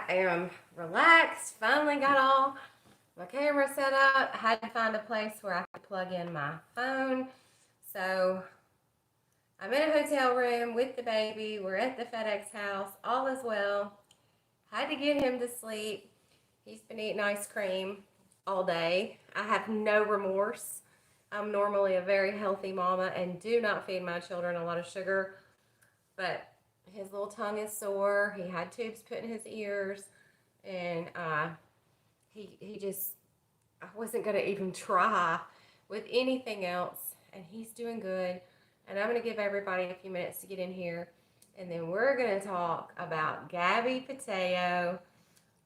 am relaxed. Finally got all my camera set up. Had to find a place where I could plug in my phone. So I'm in a hotel room with the baby. We're at the FedEx house. All is well. Had to get him to sleep. He's been eating ice cream all day. I have no remorse. I'm normally a very healthy mama and do not feed my children a lot of sugar, but his little tongue is sore. He had tubes put in his ears, and he just, I wasn't gonna even try with anything else, and he's doing good. And I'm gonna give everybody a few minutes to get in here, and then we're gonna talk about Gabby Petito.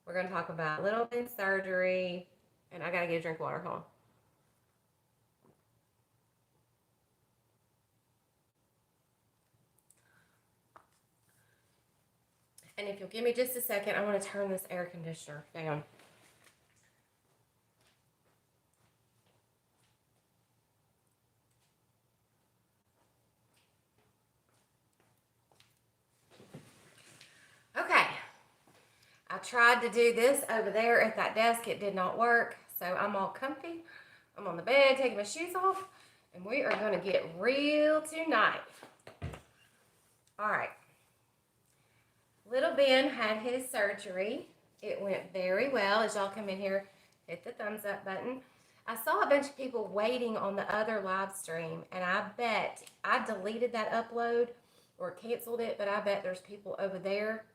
We're gonna talk about little bin surgery, and I gotta get a drink of water. Hold on. And if you'll give me just a second, I want to turn this air conditioner down. Okay. I tried to do this over there at that desk. It did not work. So I'm all comfy. I'm on the bed taking my shoes off. And we are going to get real tonight. All right. Little Ben had his surgery. It went very well. As y'all come in here, hit the thumbs up button. I saw a bunch of people waiting on the other live stream, and I bet I deleted that upload or canceled it, but I bet there's people over there.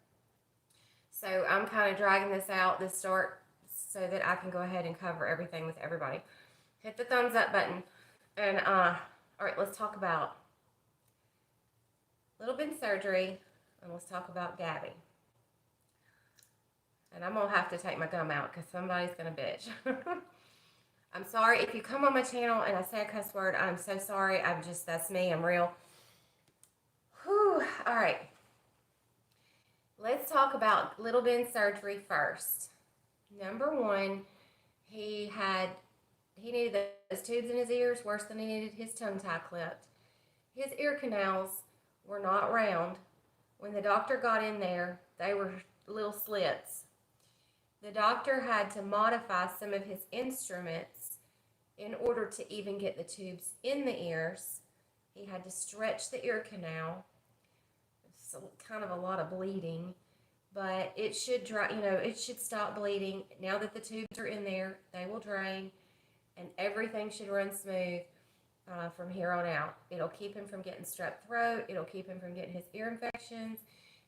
So I'm kind of dragging this out, this start, so that I can go ahead and cover everything with everybody. Hit the thumbs up button. And, all right, let's talk about little Ben surgery, and let's talk about Gabby. And I'm going to have to take my gum out because somebody's going to bitch. I'm sorry. If you come on my channel and I say a cuss word, I'm so sorry. That's me. I'm real. Whew. All right. Let's talk about little Ben's surgery first. Number one, he needed those tubes in his ears worse than he needed his tongue tie clipped. His ear canals were not round. When the doctor got in there, they were little slits. The doctor had to modify some of his instruments in order to even get the tubes in the ears. He had to stretch the ear canal. It's kind of a lot of bleeding, but it should dry, it should stop bleeding. Now that the tubes are in there, they will drain, and everything should run smooth from here on out. It'll keep him from getting strep throat. It'll keep him from getting his ear infections,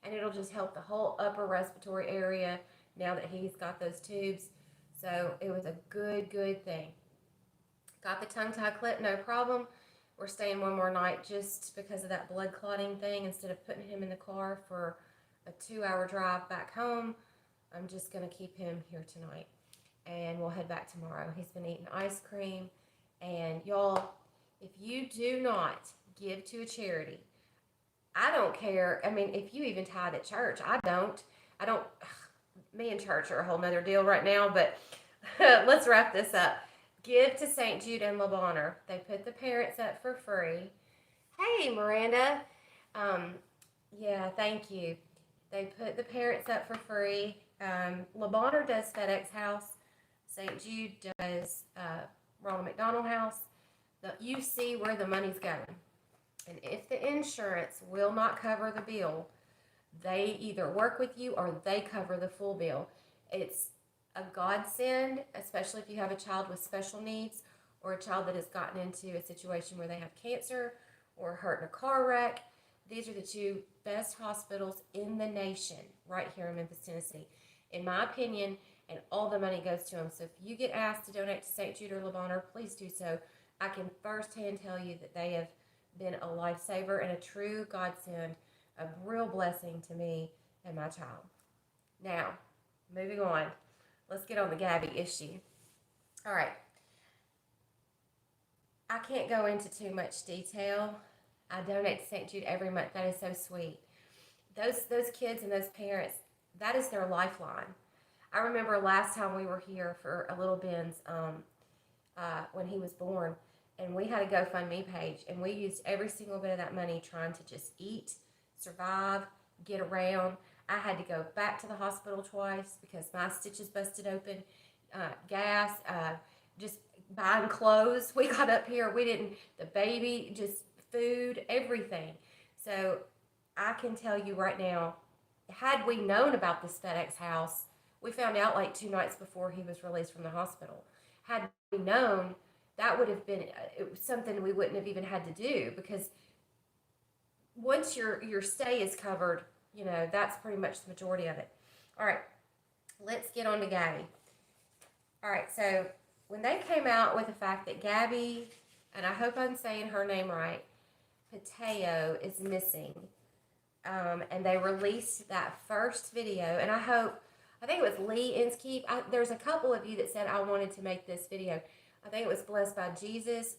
and it'll just help the whole upper respiratory area now that he's got those tubes. So it was a good thing. Got the tongue tie clip, no problem. We're staying one more night just because of that blood clotting thing. Instead of putting him in the car for a 2-hour drive back home, I'm just going to keep him here tonight. And we'll head back tomorrow. He's been eating ice cream. And y'all, if you do not give to a charity, I don't care. I mean, if you even tithe at church, I don't. Me and church are a whole nother deal right now, but let's wrap this up. Give to St. Jude and Le Bonheur. They put the parents up for free. Hey, Miranda. Yeah, thank you. They put the parents up for free. Le Bonheur does FedEx House. St. Jude does Ronald McDonald House. You see where the money's going. And if the insurance will not cover the bill, they either work with you or they cover the full bill. It's a godsend, especially if you have a child with special needs or a child that has gotten into a situation where they have cancer or hurt in a car wreck. These are the two best hospitals in the nation right here in Memphis, Tennessee, in my opinion, and all the money goes to them. So if you get asked to donate to St. Jude or Le Bonheur, please do so. I can firsthand tell you that they have been a lifesaver and a true godsend, a real blessing to me and my child. Now, moving on. Let's get on the Gabby issue. All right. I can't go into too much detail. I donate to St. Jude every month. That is so sweet. Those kids and those parents, that is their lifeline. I remember last time we were here for a little Ben's when he was born, and we had a GoFundMe page, and we used every single bit of that money trying to just eat, survive, get around. I had to go back to the hospital twice because my stitches busted open. Gas, just buying clothes. We got up here, we didn't, the baby, just food, everything. So I can tell you right now, had we known about this FedEx house, we found out like 2 nights before he was released from the hospital. Had we known, that would have been it was something we wouldn't have even had to do, because once your stay is covered, that's pretty much the majority of it. All right, let's get on to Gabby. All right, so when they came out with the fact that Gabby, and I hope I'm saying her name right, Petito is missing, and they released that first video, and I think it was Lee Inskeep. There's a couple of you that said I wanted to make this video. I think it was Blessed by Jesus.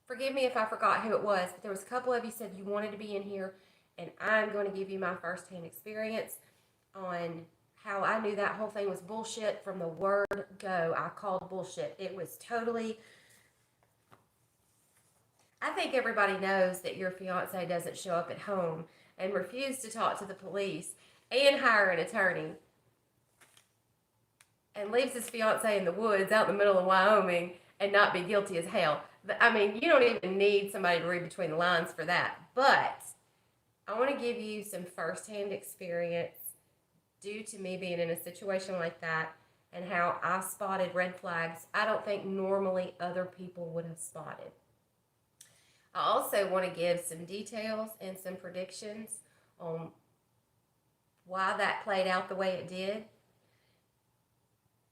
Forgive me if I forgot who it was, but there was a couple of you said you wanted to be in here, and I'm going to give you my firsthand experience on how I knew that whole thing was bullshit from the word go. I called bullshit. It was totally... I think everybody knows that your fiance doesn't show up at home and refuse to talk to the police and hire an attorney and leaves his fiance in the woods out in the middle of Wyoming and not be guilty as hell. I mean, you don't even need somebody to read between the lines for that. But I want to give you some firsthand experience due to me being in a situation like that, and how I spotted red flags I don't think normally other people would have spotted. I also want to give some details and some predictions on why that played out the way it did,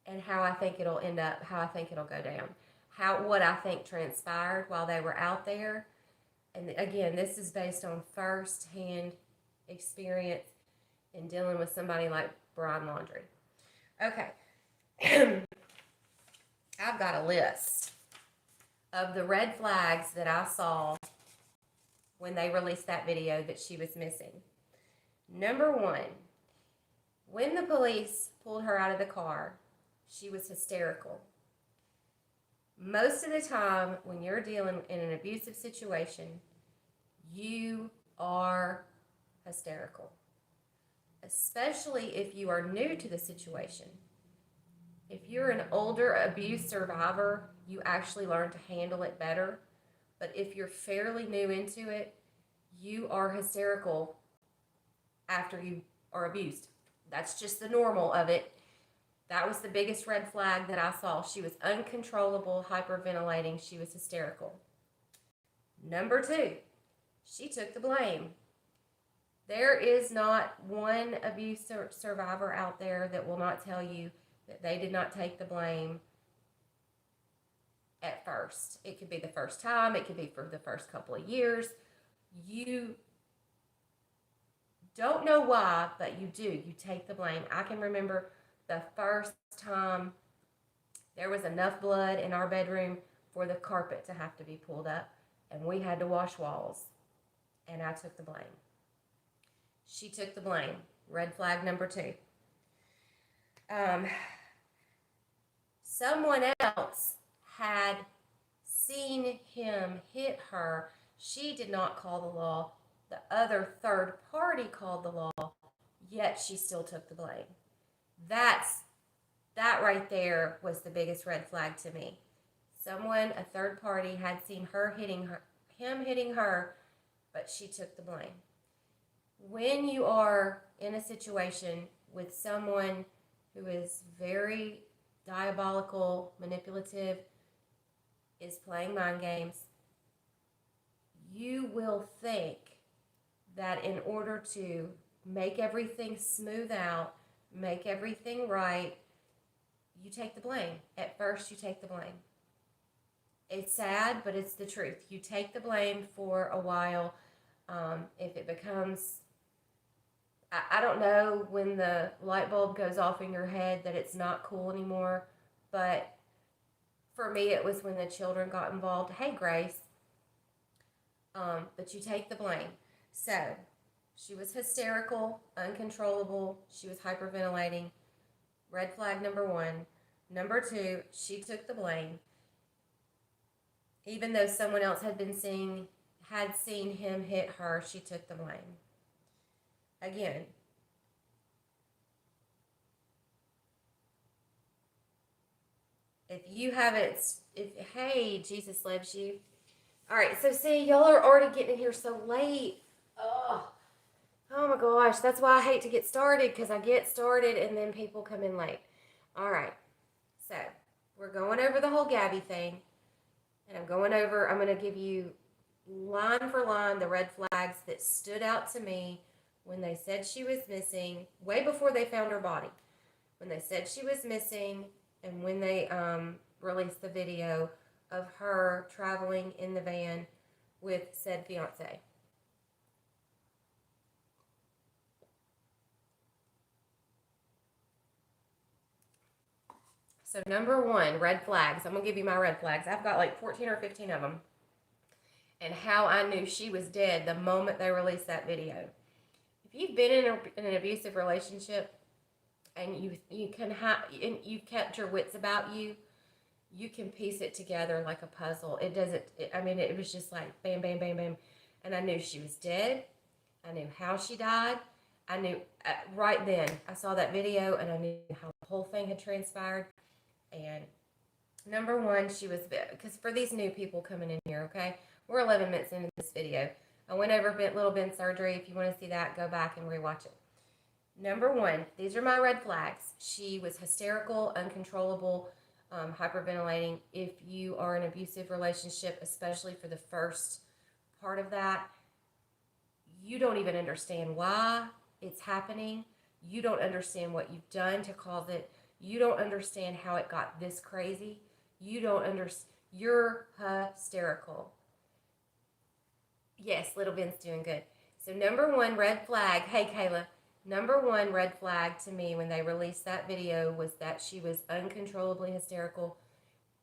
and how I think it'll end up, how I think it'll go down, what I think transpired while they were out there. And again, this is based on first-hand experience in dealing with somebody like Brian Laundrie. Okay. I've got a list of the red flags that I saw when they released that video that she was missing. Number one, when the police pulled her out of the car, she was hysterical. Most of the time, when you're dealing in an abusive situation, you are hysterical, especially if you are new to the situation. If you're an older abuse survivor, you actually learn to handle it better. But if you're fairly new into it, you are hysterical after you are abused. That's just the normal of it. That was the biggest red flag that I saw. She was uncontrollable, hyperventilating. She was hysterical. Number two, she took the blame. There is not one abuse survivor out there that will not tell you that they did not take the blame at first. It could be the first time. It could be for the first couple of years. You don't know why, but you do. You take the blame. I can remember the first time there was enough blood in our bedroom for the carpet to have to be pulled up, and we had to wash walls, and I took the blame. She took the blame. Red flag number two. Someone else had seen him hit her. She did not call the law. The other third party called the law, yet she still took the blame. That right there was the biggest red flag to me. Someone, a third party, had seen him hitting her, but she took the blame. When you are in a situation with someone who is very diabolical, manipulative, is playing mind games, you will think that in order to make everything smooth out, make everything right, you take the blame. At first, you take the blame. It's sad, but it's the truth. You take the blame for a while. If it becomes... I don't know when the light bulb goes off in your head that it's not cool anymore, but for me it was when the children got involved. Hey, Grace. But you take the blame. So, she was hysterical, uncontrollable, she was hyperventilating. Red flag number one. Number two, she took the blame. Even though someone else had seen him hit her, she took the blame. Again, if you haven't, hey, Jesus loves you. All right, so see, y'all are already getting in here so late. Oh, oh my gosh, that's why I hate to get started, because I get started and then people come in late. All right, so we're going over the whole Gabby thing, and I'm going to give you line for line the red flags that stood out to me when they said she was missing, way before they found her body. When they said she was missing, and when they released the video of her traveling in the van with said fiance. So number one, red flags. I'm going to give you my red flags. I've got like 14 or 15 of them. And how I knew she was dead the moment they released that video. If you've been in an abusive relationship and you've kept your wits about you, you can piece it together like a puzzle. It doesn't, it was just like bam, bam, bam, bam. And I knew she was dead. I knew how she died. I knew right then. I saw that video and I knew how the whole thing had transpired. And number one, she was, because for these new people coming in here, okay, we're 11 minutes into this video. I went over little Ben surgery. If you want to see that, go back and rewatch it. Number one, these are my red flags. She was hysterical, uncontrollable, hyperventilating. If you are in an abusive relationship, especially for the first part of that, you don't even understand why it's happening. You don't understand what you've done to cause it. You don't understand how it got this crazy. You don't understand. You're hysterical. Yes, little Ben's doing good. So number one red flag, hey Kayla, number one red flag to me when they released that video was that she was uncontrollably hysterical.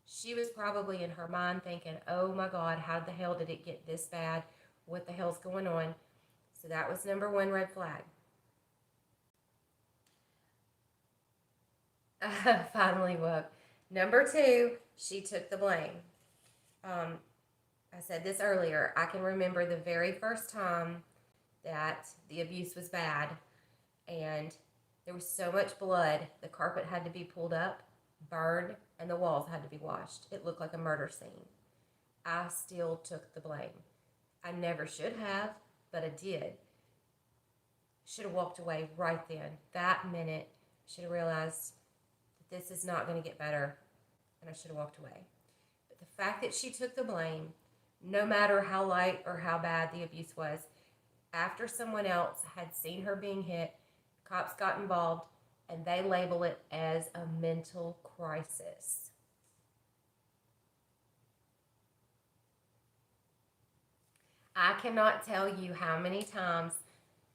She was probably in her mind thinking, oh my God, how the hell did it get this bad? What the hell's going on? So that was number one red flag. Finally woke. Number two, she took the blame. I said this earlier. I can remember the very first time that the abuse was bad and there was so much blood, the carpet had to be pulled up, burned, and the walls had to be washed. It looked like a murder scene. I still took the blame. I never should have, but I did. Should have walked away right then. That minute, should have realized that this is not going to get better, and I should have walked away. But the fact that she took the blame, no matter how light or how bad the abuse was, after someone else had seen her being hit, cops got involved, and they label it as a mental crisis. I cannot tell you how many times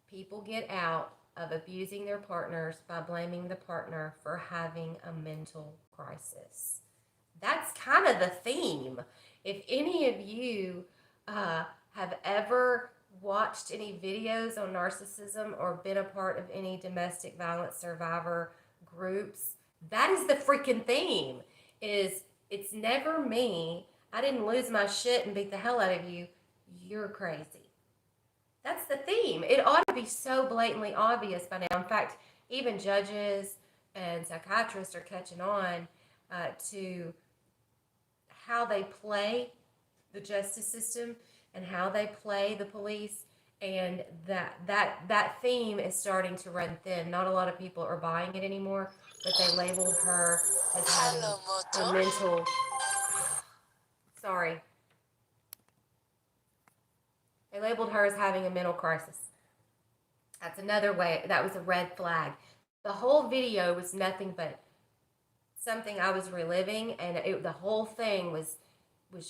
people get out of abusing their partners by blaming the partner for having a mental crisis. That's kind of the theme. If any of you have ever watched any videos on narcissism or been a part of any domestic violence survivor groups, that is the freaking theme. It's never me. I didn't lose my shit and beat the hell out of you. You're crazy. That's the theme. It ought to be so blatantly obvious by now. In fact, even judges and psychiatrists are catching on to how they play the justice system and how they play the police, and that theme is starting to run thin. Not a lot of people are buying it anymore, but they labeled her as having a mental... Sorry. They labeled her as having a mental crisis. That's another way. That was a red flag. The whole video was nothing but something I was reliving, and the whole thing was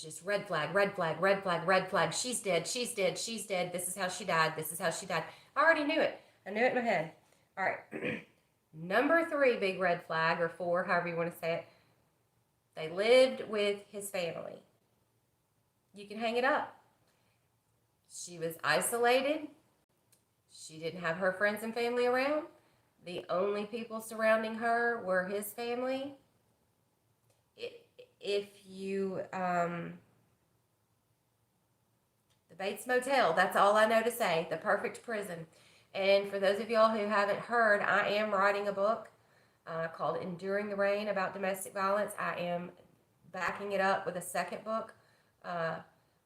just red flag, red flag, red flag, red flag. She's dead, she's dead, she's dead. This is how she died, this is how she died. I already knew it. I knew it in my head. All right. Number three big red flag, or four, however you want to say it. They lived with his family. You can hang it up. She was isolated. She didn't have her friends and family around. The only people surrounding her were his family. If you, the Bates Motel, that's all I know to say. The perfect prison. And for those of y'all who haven't heard, I am writing a book called Enduring the Rain about domestic violence. I am backing it up with a second book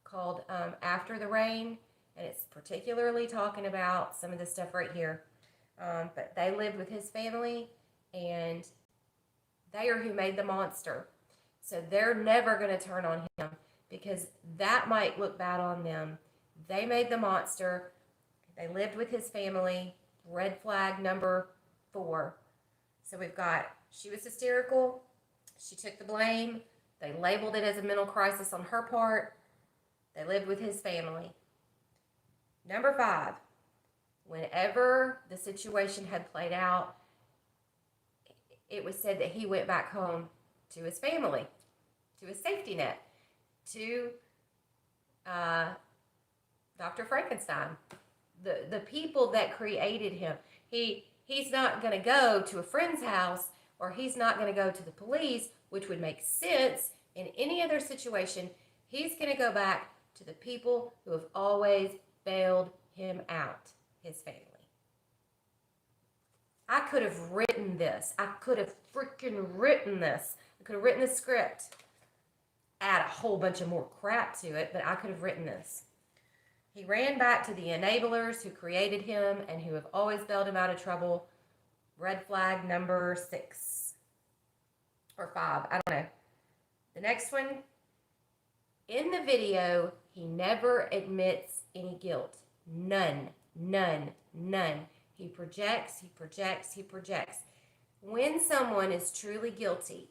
called After the Rain, and it's particularly talking about some of this stuff right here. But they lived with his family, and they are who made the monster. So they're never going to turn on him because that might look bad on them. They made the monster. They lived with his family. Red flag number 4. So we've got, she was hysterical. She took the blame. They labeled it as a mental crisis on her part. They lived with his family. Number 5, whenever the situation had played out, it was said that he went back home to his family, to his safety net, to Dr. Frankenstein, the people that created him. He's not going to go to a friend's house, or he's not going to go to the police, which would make sense in any other situation. He's going to go back to the people who have always bailed him out, his family. I could have written this. I could have freaking written this. I could have written the script, add a whole bunch of more crap to it, but I could have written this. He ran back to the enablers who created him and who have always bailed him out of trouble. Red flag number 6 or 5, I don't know. The next one, in the video, he never admits any guilt. None, none, none. He projects, he projects, he projects. When someone is truly guilty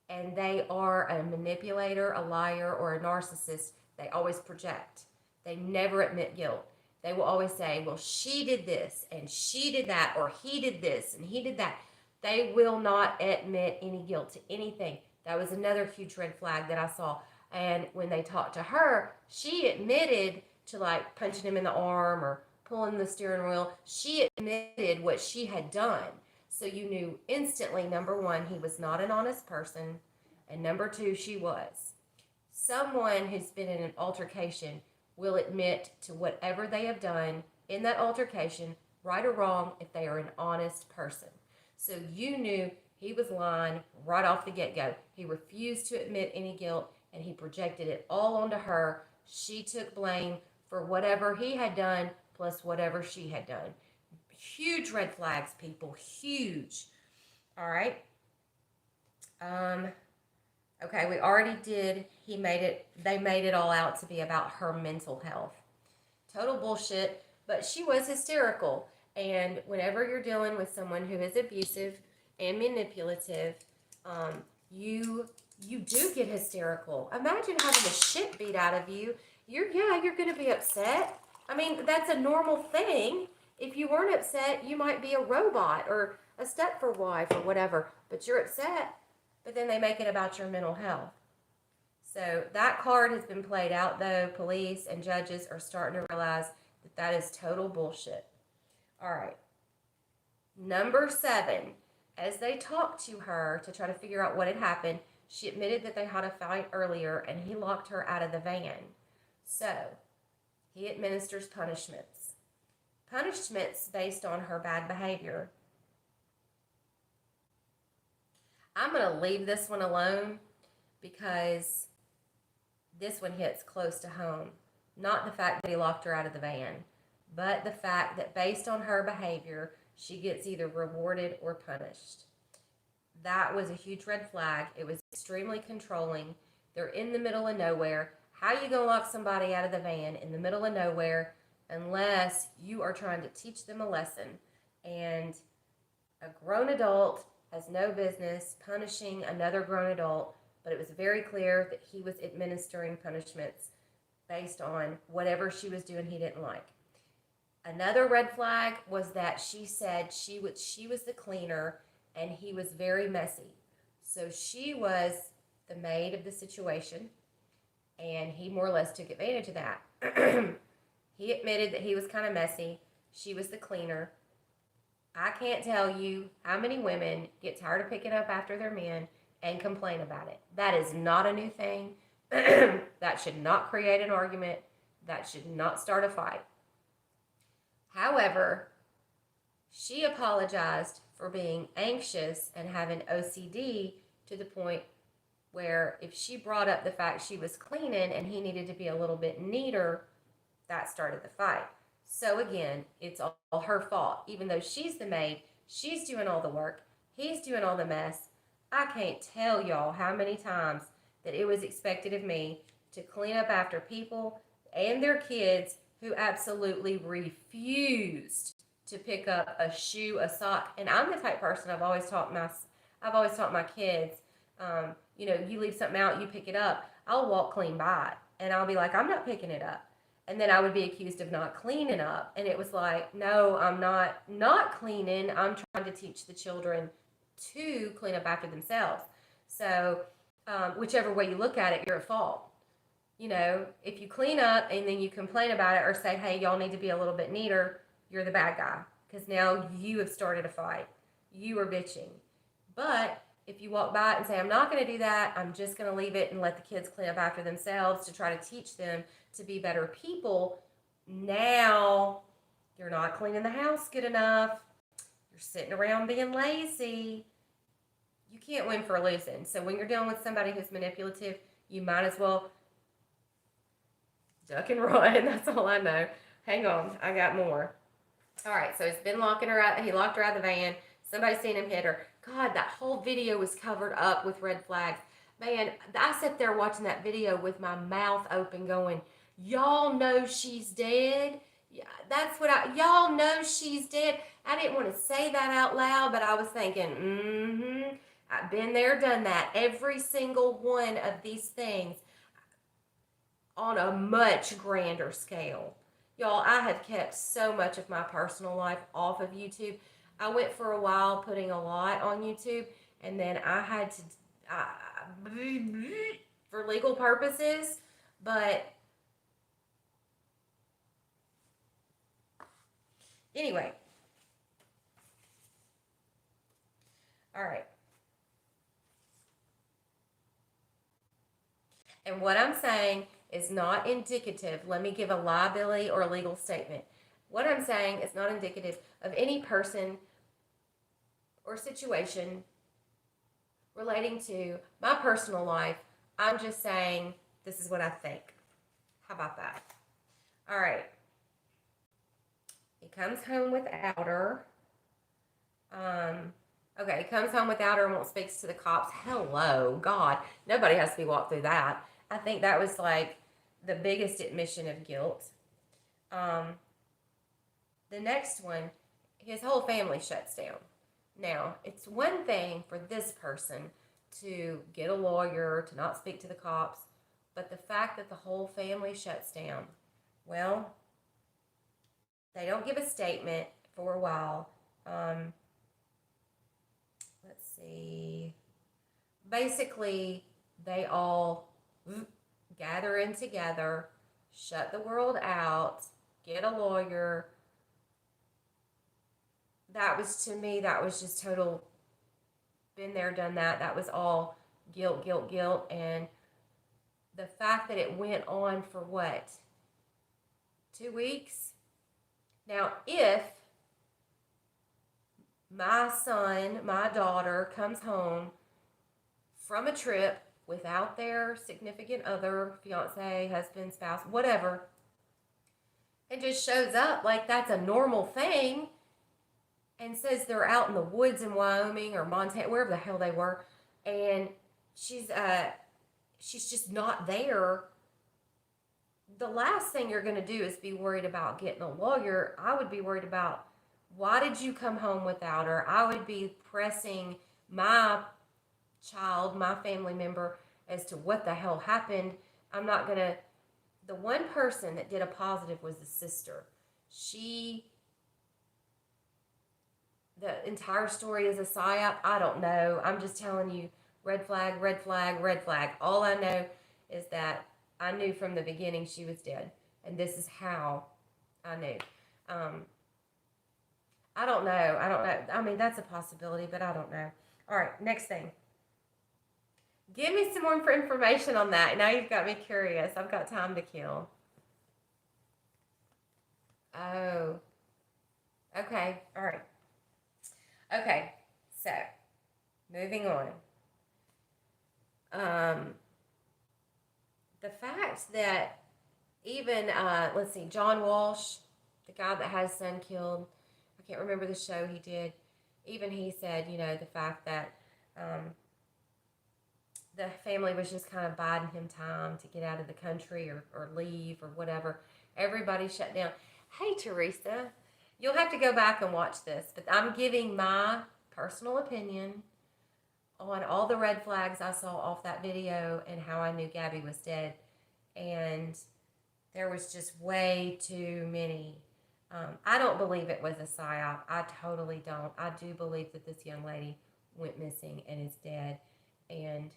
and they are a manipulator, a liar, or a narcissist, they always project. They never admit guilt. They will always say, well, she did this, and she did that, or he did this, and he did that. They will not admit any guilt to anything. That was another huge red flag that I saw. And when they talked to her, she admitted to like punching him in the arm or pulling the steering wheel. She admitted what she had done. So you knew instantly, number 1, he was not an honest person. And number 2, she was. Someone who's been in an altercation will admit to whatever they have done in that altercation, right or wrong, if they are an honest person. So you knew he was lying right off the get-go. He refused to admit any guilt, and he projected it all onto her. She took blame for whatever he had done plus whatever she had done. Huge red flags, people. Huge. All right. Okay, we already did. They made it all out to be about her mental health. Total bullshit, but she was hysterical. And whenever you're dealing with someone who is abusive and manipulative, you do get hysterical. Imagine having the shit beat out of you. You're going to be upset. I mean, that's a normal thing. If you weren't upset, you might be a robot or a Stepford wife or whatever, but you're upset. But then they make it about your mental health. So that card has been played out, though. Police and judges are starting to realize that that is total bullshit. All right. Number 7, as they talked to her to try to figure out what had happened, she admitted that they had a fight earlier and he locked her out of the van. So he administers punishments. Punishments based on her bad behavior. I'm going to leave this one alone because this one hits close to home. Not the fact that he locked her out of the van, but the fact that based on her behavior, she gets either rewarded or punished. That was a huge red flag. It was extremely controlling. They're in the middle of nowhere. How you going to lock somebody out of the van in the middle of nowhere unless you are trying to teach them a lesson? And a grown adult has no business punishing another grown adult, but it was very clear that he was administering punishments based on whatever she was doing he didn't like. Another red flag was that she said she was the cleaner and he was very messy. So she was the maid of the situation, and he more or less took advantage of that. He admitted that he was kind of messy. She was the cleaner. I can't tell you how many women get tired of picking up after their men and complain about it. That is not a new thing. That should not create an argument. That should not start a fight. However, she apologized for being anxious and having OCD to the point where if she brought up the fact she was cleaning and he needed to be a little bit neater, that started the fight. So again, it's all her fault. Even though she's the maid, she's doing all the work, he's doing all the mess. I can't tell y'all how many times that it was expected of me to clean up after people and their kids who absolutely refused to pick up a shoe, a sock. And I'm the type of person I've always taught my kids, you leave something out, you pick it up. I'll walk clean by it, and I'll be like, I'm not picking it up. And then I would be accused of not cleaning up, and it was like, no, I'm not cleaning. I'm trying to teach the children to clean up after themselves. So whichever way you look at it, you're at fault. If you clean up and then you complain about it or say, hey, y'all need to be a little bit neater, you're the bad guy because now you have started a fight. You are bitching. But if you walk by it and say, I'm not going to do that, I'm just going to leave it and let the kids clean up after themselves to try to teach them to be better people, now you're not cleaning the house good enough. You're sitting around being lazy. You can't win for losing. So when you're dealing with somebody who's manipulative, you might as well duck and run. That's all I know. Hang on, I got more. All right, so he's been locking her out. He locked her out of the van. Somebody seen him hit her. God, that whole video was covered up with red flags. Man, I sat there watching that video with my mouth open going, y'all know she's dead? Yeah, y'all know she's dead. I didn't want to say that out loud, but I was thinking, I've been there, done that. Every single one of these things on a much grander scale. Y'all, I have kept so much of my personal life off of YouTube. I went for a while putting a lot on YouTube, and then I had to, for legal purposes, but anyway. All right. And what I'm saying is not indicative. Let me give a liability or a legal statement. What I'm saying is not indicative of any person or situation relating to my personal life. I'm just saying this is what I think. How about that? All right. He comes home without her. Okay, he comes home without her and won't speak to the cops. Hello, God. Nobody has to be walked through that. I think that was like the biggest admission of guilt. The next one, his whole family shuts down. Now, it's one thing for this person to get a lawyer, to not speak to the cops, but the fact that the whole family shuts down, well, they don't give a statement for a while. Let's see. Basically, they all gather in together, shut the world out, get a lawyer. That was, to me, that was just total, been there, done that. That was all guilt, guilt, guilt. And the fact that it went on for what? 2 weeks? Now, if my son, my daughter comes home from a trip without their significant other, fiance, husband, spouse, whatever, and just shows up like that's a normal thing and says they're out in the woods in Wyoming or Montana, wherever the hell they were, and she's just not there, the last thing you're going to do is be worried about getting a lawyer. I would be worried about, why did you come home without her? I would be pressing my child, my family member, as to what the hell happened. I'm not going to, the one person that did a positive was the sister. The entire story is a psyop. I don't know. I'm just telling you, red flag, red flag, red flag. All I know is that I knew from the beginning she was dead. And this is how I knew. I don't know. I mean, that's a possibility, but I don't know. All right, next thing. Give me some more information on that. Now you've got me curious. I've got time to kill. Oh, Okay, all right. Okay, so moving on. The fact that even let's see, John Walsh, the guy that had his son killed, I can't remember the show he did. Even he said, the fact that um, the family was just kind of biding him time to get out of the country or leave or whatever. Everybody shut down. Hey, Teresa, you'll have to go back and watch this, but I'm giving my personal opinion on all the red flags I saw off that video and how I knew Gabby was dead. And there was just way too many. I don't believe it was a psyop. I totally don't. I do believe that this young lady went missing and is dead. And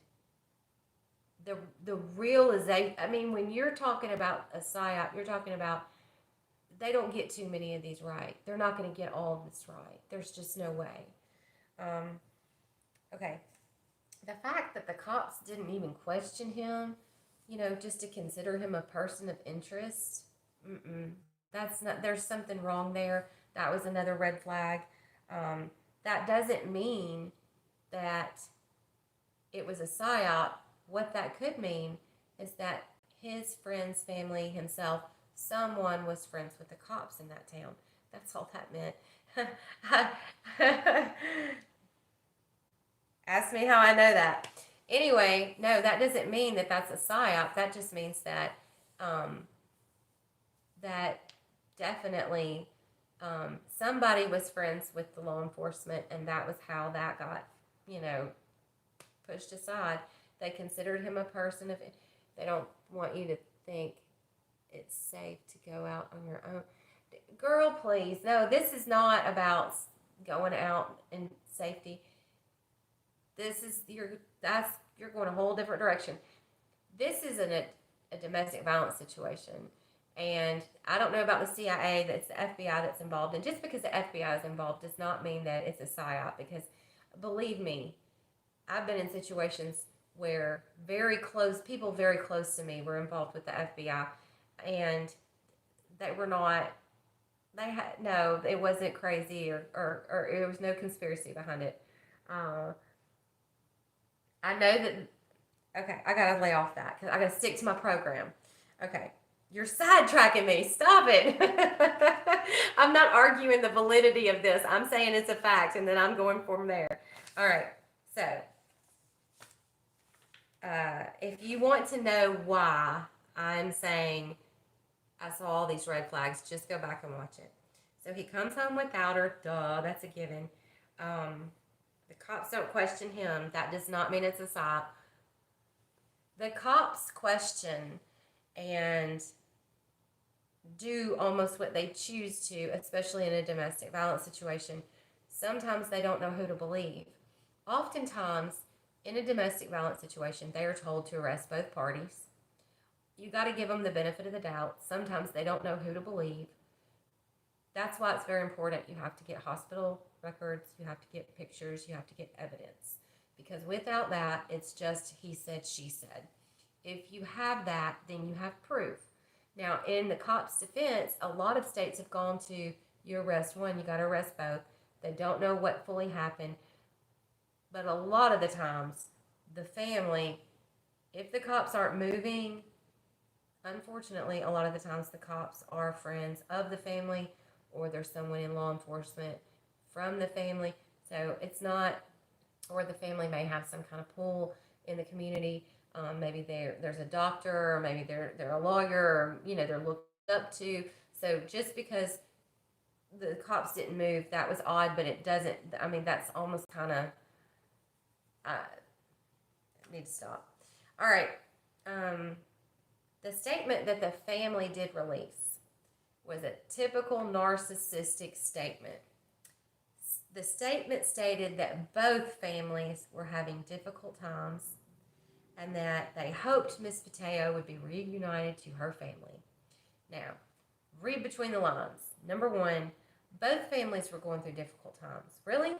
the realization, I mean, when you're talking about a psyop, you're talking about they don't get too many of these right. They're not going to get all of this right. There's just no way. Okay. The fact that the cops didn't even question him, just to consider him a person of interest, that's not, there's something wrong there. That was another red flag. That doesn't mean that it was a psyop. What that could mean is that his friends, family, himself, someone was friends with the cops in that town. That's all that meant. Ask me how I know that. Anyway, no, that doesn't mean that that's a psyop. That just means that that definitely somebody was friends with the law enforcement, and that was how that got, pushed aside. They considered him a person of. They don't want you to think it's safe to go out on your own. Girl, please. No, this is not about going out in safety. This is you're going a whole different direction. This is a domestic violence situation. And I don't know about the CIA, that's the FBI that's involved. And just because the FBI is involved does not mean that it's a psyop. Because believe me, I've been in situations where people very close to me were involved with the FBI. And they were not, no, it wasn't crazy or there was no conspiracy behind it. I know that, okay, I gotta lay off that because I gotta stick to my program. Okay, you're sidetracking me. Stop it. I'm not arguing the validity of this. I'm saying it's a fact, and then I'm going from there. All right, so if you want to know why I'm saying I saw all these red flags, just go back and watch it. So he comes home without her. Duh, that's a given. The cops don't question him. That does not mean it's a psyop. The cops question and do almost what they choose to, especially in a domestic violence situation. Sometimes they don't know who to believe. Oftentimes, in a domestic violence situation, they are told to arrest both parties. You got to give them the benefit of the doubt. Sometimes they don't know who to believe. That's why it's very important. You have to get hospital records, you have to get pictures, you have to get evidence. Because without that, it's just he said, she said. If you have that, then you have proof. Now, in the cops' defense, a lot of states have gone to, you arrest one, you got to arrest both. They don't know what fully happened. But a lot of the times, the family, if the cops aren't moving, unfortunately, a lot of the times the cops are friends of the family, or there's someone in law enforcement from the family. So it's not, or the family may have some kind of pull in the community. Maybe there's a doctor, or maybe they're a lawyer, or they're looked up to. So just because the cops didn't move, that was odd, but it doesn't. I mean, that's almost kind of. I need to stop. All right. The statement that the family did release was a typical narcissistic statement. The statement stated that both families were having difficult times and that they hoped Miss Petito would be reunited to her family. Now, read between the lines. Number one, both families were going through difficult times. Really?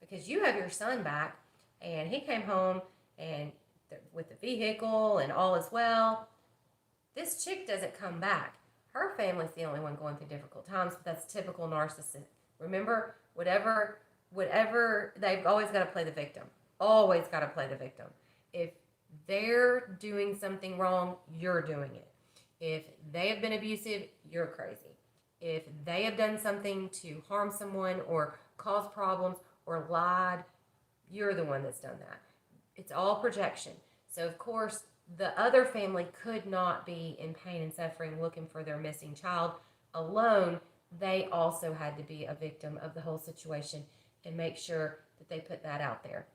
Because you have your son back, and he came home and with the vehicle and all is well. This chick doesn't come back. Her family's the only one going through difficult times, but that's typical Remember, whatever, they've always got to play the victim. Always got to play the victim. If they're doing something wrong, you're doing it. If they have been abusive, you're crazy. If they have done something to harm someone or cause problems or lied, you're the one that's done that. It's all projection. So, of course, the other family could not be in pain and suffering looking for their missing child alone. They also had to be a victim of the whole situation and make sure that they put that out there.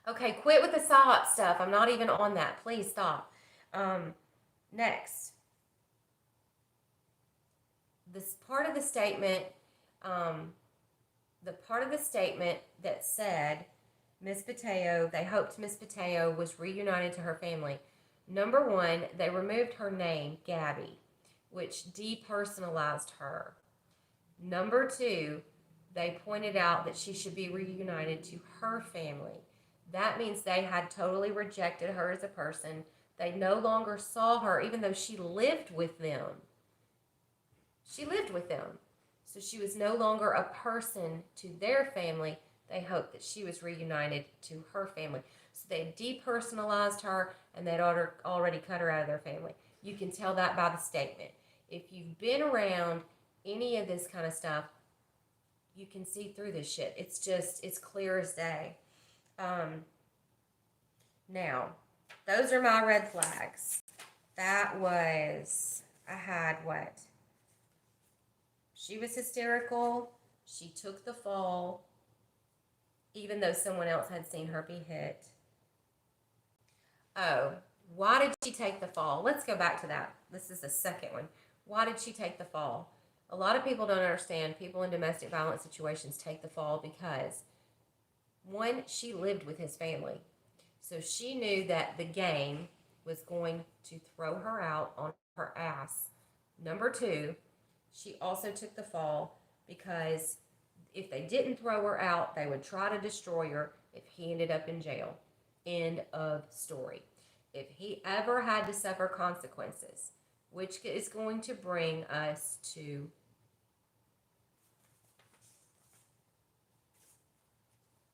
Okay, quit with the psyop stuff. I'm not even on that. Please stop. Next. This part of the statement, that said Miss Petito, they hoped Miss Petito was reunited to her family. Number one, they removed her name, Gabby, which depersonalized her. Number two, they pointed out that she should be reunited to her family. That means they had totally rejected her as a person. They no longer saw her, even though she lived with them. She lived with them. So she was no longer a person to their family. They hoped that she was reunited to her family. So they depersonalized her, and they'd already cut her out of their family. You can tell that by the statement. If you've been around any of this kind of stuff, you can see through this shit. It's clear as day. Now, those are my red flags. I had what? She was hysterical. She took the fall, even though someone else had seen her be hit. Oh, why did she take the fall? Let's go back to that. This is the second one. Why did she take the fall? A lot of people don't understand. People in domestic violence situations take the fall because, one, she lived with his family. So she knew that the gang was going to throw her out on her ass. Number two, she also took the fall because if they didn't throw her out, they would try to destroy her if he ended up in jail. End of story. If he ever had to suffer consequences, which is going to bring us to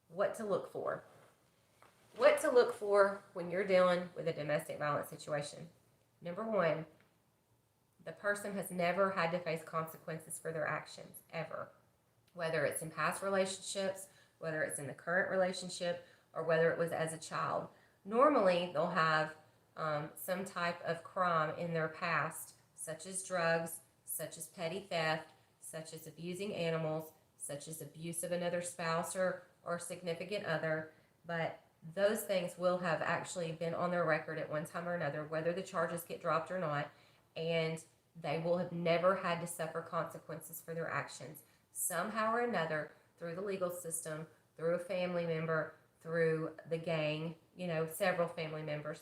what to look for. What to look for when you're dealing with a domestic violence situation. Number one, the person has never had to face consequences for their actions, ever. Whether it's in past relationships, whether it's in the current relationship, or whether it was as a child. Normally, they'll have some type of crime in their past, such as drugs, such as petty theft, such as abusing animals, such as abuse of another spouse or significant other. But those things will have actually been on their record at one time or another, whether the charges get dropped or not, and they will have never had to suffer consequences for their actions. Somehow or another, through the legal system, through a family member, through the gang, several family members,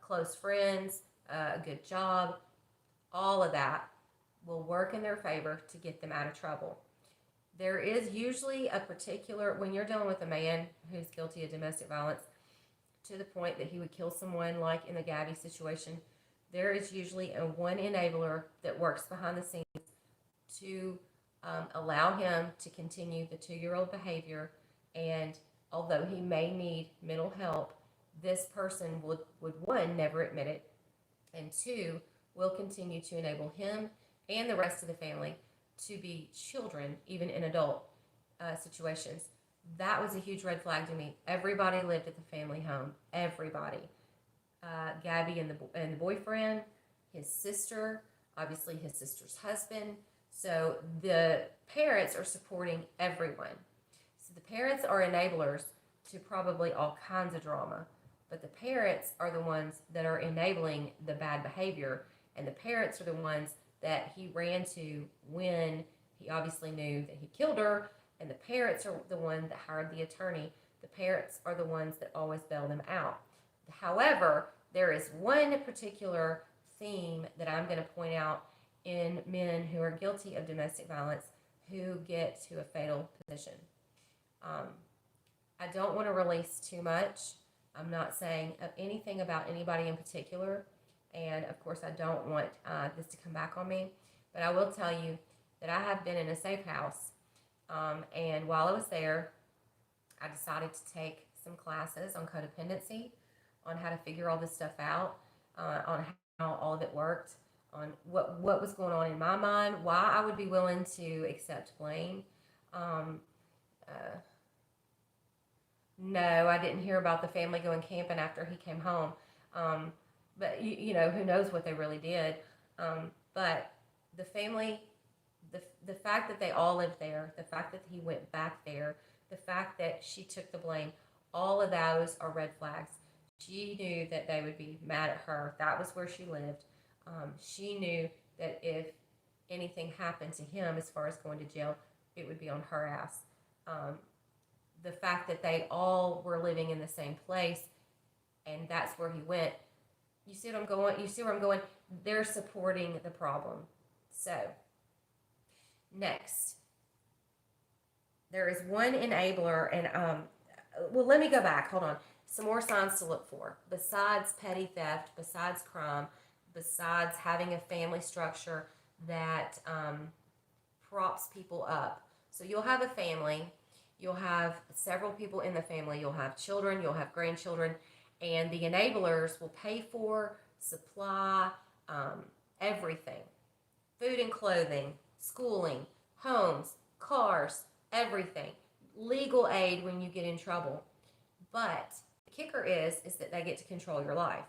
close friends, a good job, all of that will work in their favor to get them out of trouble. There is usually a particular, when you're dealing with a man who's guilty of domestic violence to the point that he would kill someone, like in the Gabby situation, there is usually a one enabler that works behind the scenes to allow him to continue the 2-year-old behavior. And although he may need mental help, this person would one, never admit it, and two, will continue to enable him and the rest of the family to be children, even in adult situations. That was a huge red flag to me. Everybody lived at the family home. Everybody. Gabby and the boyfriend, his sister, obviously his sister's husband. So the parents are supporting everyone. So the parents are enablers to probably all kinds of drama. But the parents are the ones that are enabling the bad behavior. And the parents are the ones that he ran to when he obviously knew that he killed her. And the parents are the ones that hired the attorney. The parents are the ones that always bail them out. However, there is one particular theme that I'm going to point out in men who are guilty of domestic violence who get to a fatal position. I don't want to release too much. I'm not saying anything about anybody in particular. And of course, I don't want this to come back on me. But I will tell you that I have been in a safe house And while I was there, I decided to take some classes on codependency, on how to figure all this stuff out, on how all of it worked, on what was going on in my mind, why I would be willing to accept blame. Um, uh, no, I didn't hear about the family going camping after he came home. Um, but you know, who knows what they really did. But the family, the fact that they all lived there, the fact that he went back there, the fact that she took the blame, all of those are red flags. She knew that they would be mad at her. That was where she lived. She knew that if anything happened to him as far as going to jail, it would be on her ass. Um, the fact that they all were living in the same place and that's where he went. You see what I'm going? You see where I'm going? They're supporting the problem. So, next, there is one enabler, and well, let me go back. Hold on. Some more signs to look for besides petty theft, besides crime, besides having a family structure that props people up. So you'll have a family, you'll have several people in the family, you'll have children, you'll have grandchildren, and the enablers will pay for, supply, everything: food and clothing, schooling, homes, cars, everything, legal aid when you get in trouble. But the kicker is that they get to control your life.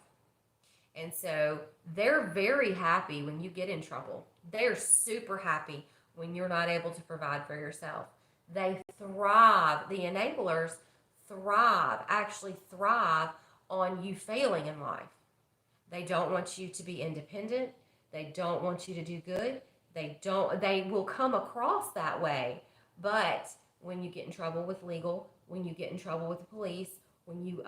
And so they're very happy when you get in trouble. They're super happy when you're not able to provide for yourself. They thrive, the enablers thrive, actually thrive on you failing in life. They don't want you to be independent. They don't want you to do good. They will come across that way. But when you get in trouble with legal, when you get in trouble with the police, when you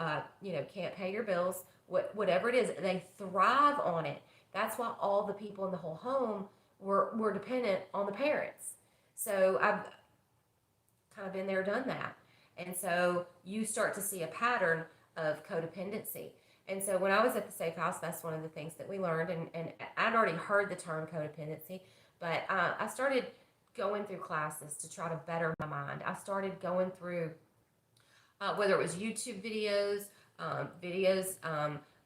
can't pay your bills, whatever it is, they thrive on it. That's why all the people in the whole home were dependent on the parents. So I've kind of been there, done that. And so you start to see a pattern of codependency. And so when I was at the safe house, that's one of the things that we learned. And I'd already heard the term codependency, but I started going through classes to try to better my mind. I started going through whether it was YouTube videos,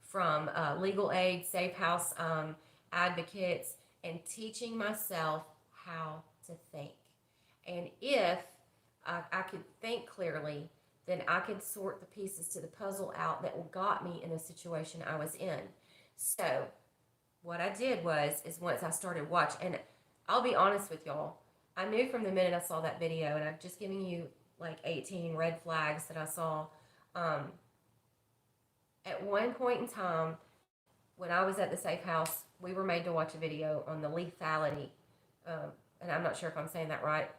from legal aid, safe house advocates, and teaching myself how to think. And if I could think clearly, then I could sort the pieces to the puzzle out that got me in the situation I was in. So what I did is once I started watching, and I'll be honest with y'all, I knew from the minute I saw that video, and I'm just giving you like 18 red flags that I saw. At one point in time, when I was at the safe house, we were made to watch a video on the lethality, and I'm not sure if I'm saying that right,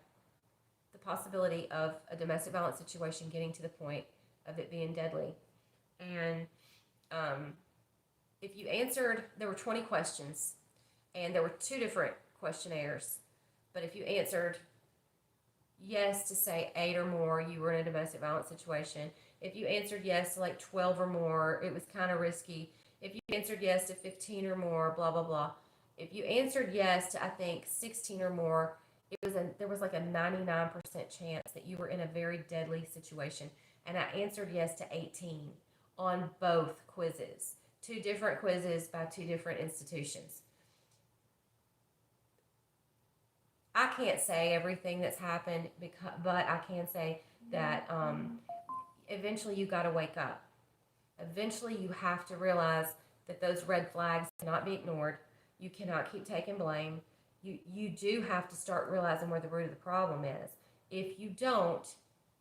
the possibility of a domestic violence situation getting to the point of it being deadly. And if you answered, there were 20 questions, and there were 2 different questionnaires. But if you answered yes to say 8 or more, you were in a domestic violence situation. If you answered yes to like 12 or more, it was kind of risky. If you answered yes to 15 or more, blah, blah, blah. If you answered yes to, I think, 16 or more, there was like a 99% chance that you were in a very deadly situation. And I answered yes to 18 on both quizzes. 2 different quizzes by 2 different institutions. I can't say everything that's happened, but I can say that eventually you got to wake up. Eventually you have to realize that those red flags cannot be ignored. You cannot keep taking blame. You do have to start realizing where the root of the problem is. If you don't,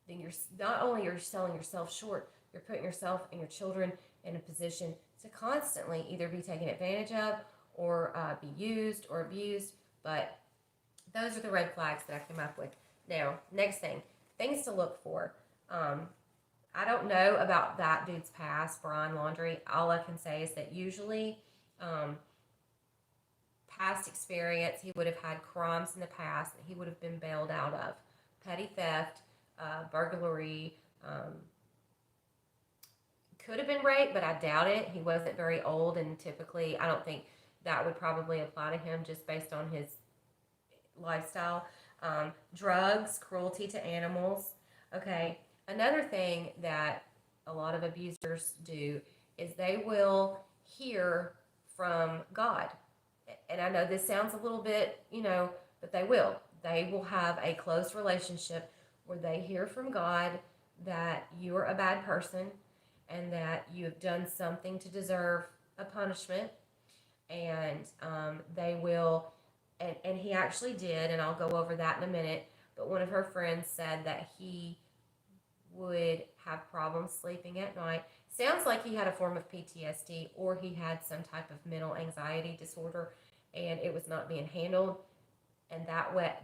then you're not only you're selling yourself short, you're putting yourself and your children in a position to constantly either be taken advantage of or be used or abused. But those are the red flags that I came up with. Now, next thing, things to look for. I don't know about that dude's past, Brian Laundrie. All I can say is that usually past experience, he would have had crimes in the past that he would have been bailed out of. Petty theft, burglary, could have been rape, but I doubt it. He wasn't very old, and typically I don't think that would probably apply to him just based on his lifestyle. Drugs, cruelty to animals. Okay. Another thing that a lot of abusers do is they will hear from God. And I know this sounds a little bit, but they will. They will have a close relationship where they hear from God that you're a bad person and that you have done something to deserve a punishment. And they will, and he actually did, and I'll go over that in a minute. But one of her friends said that he would have problems sleeping at night. Sounds like he had a form of PTSD or he had some type of mental anxiety disorder and it was not being handled. And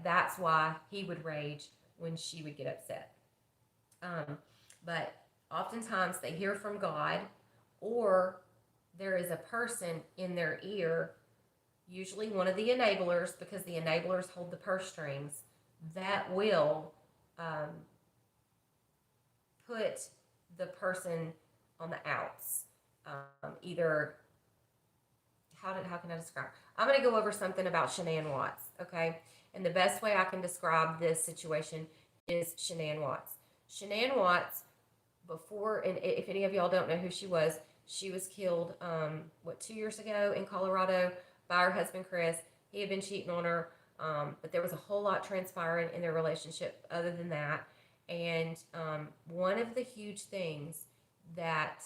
that's why he would rage when she would get upset. But oftentimes they hear from God, or there is a person in their ear, usually one of the enablers, because the enablers hold the purse strings, that will put the person on the outs. Either, how can I describe? I'm going to go over something about Shanann Watts, okay? And the best way I can describe this situation is Shanann Watts. Shanann Watts, before, and if any of y'all don't know who she was killed, 2 years ago in Colorado by her husband, Chris. He had been cheating on her, but there was a whole lot transpiring in their relationship other than that. And one of the huge things that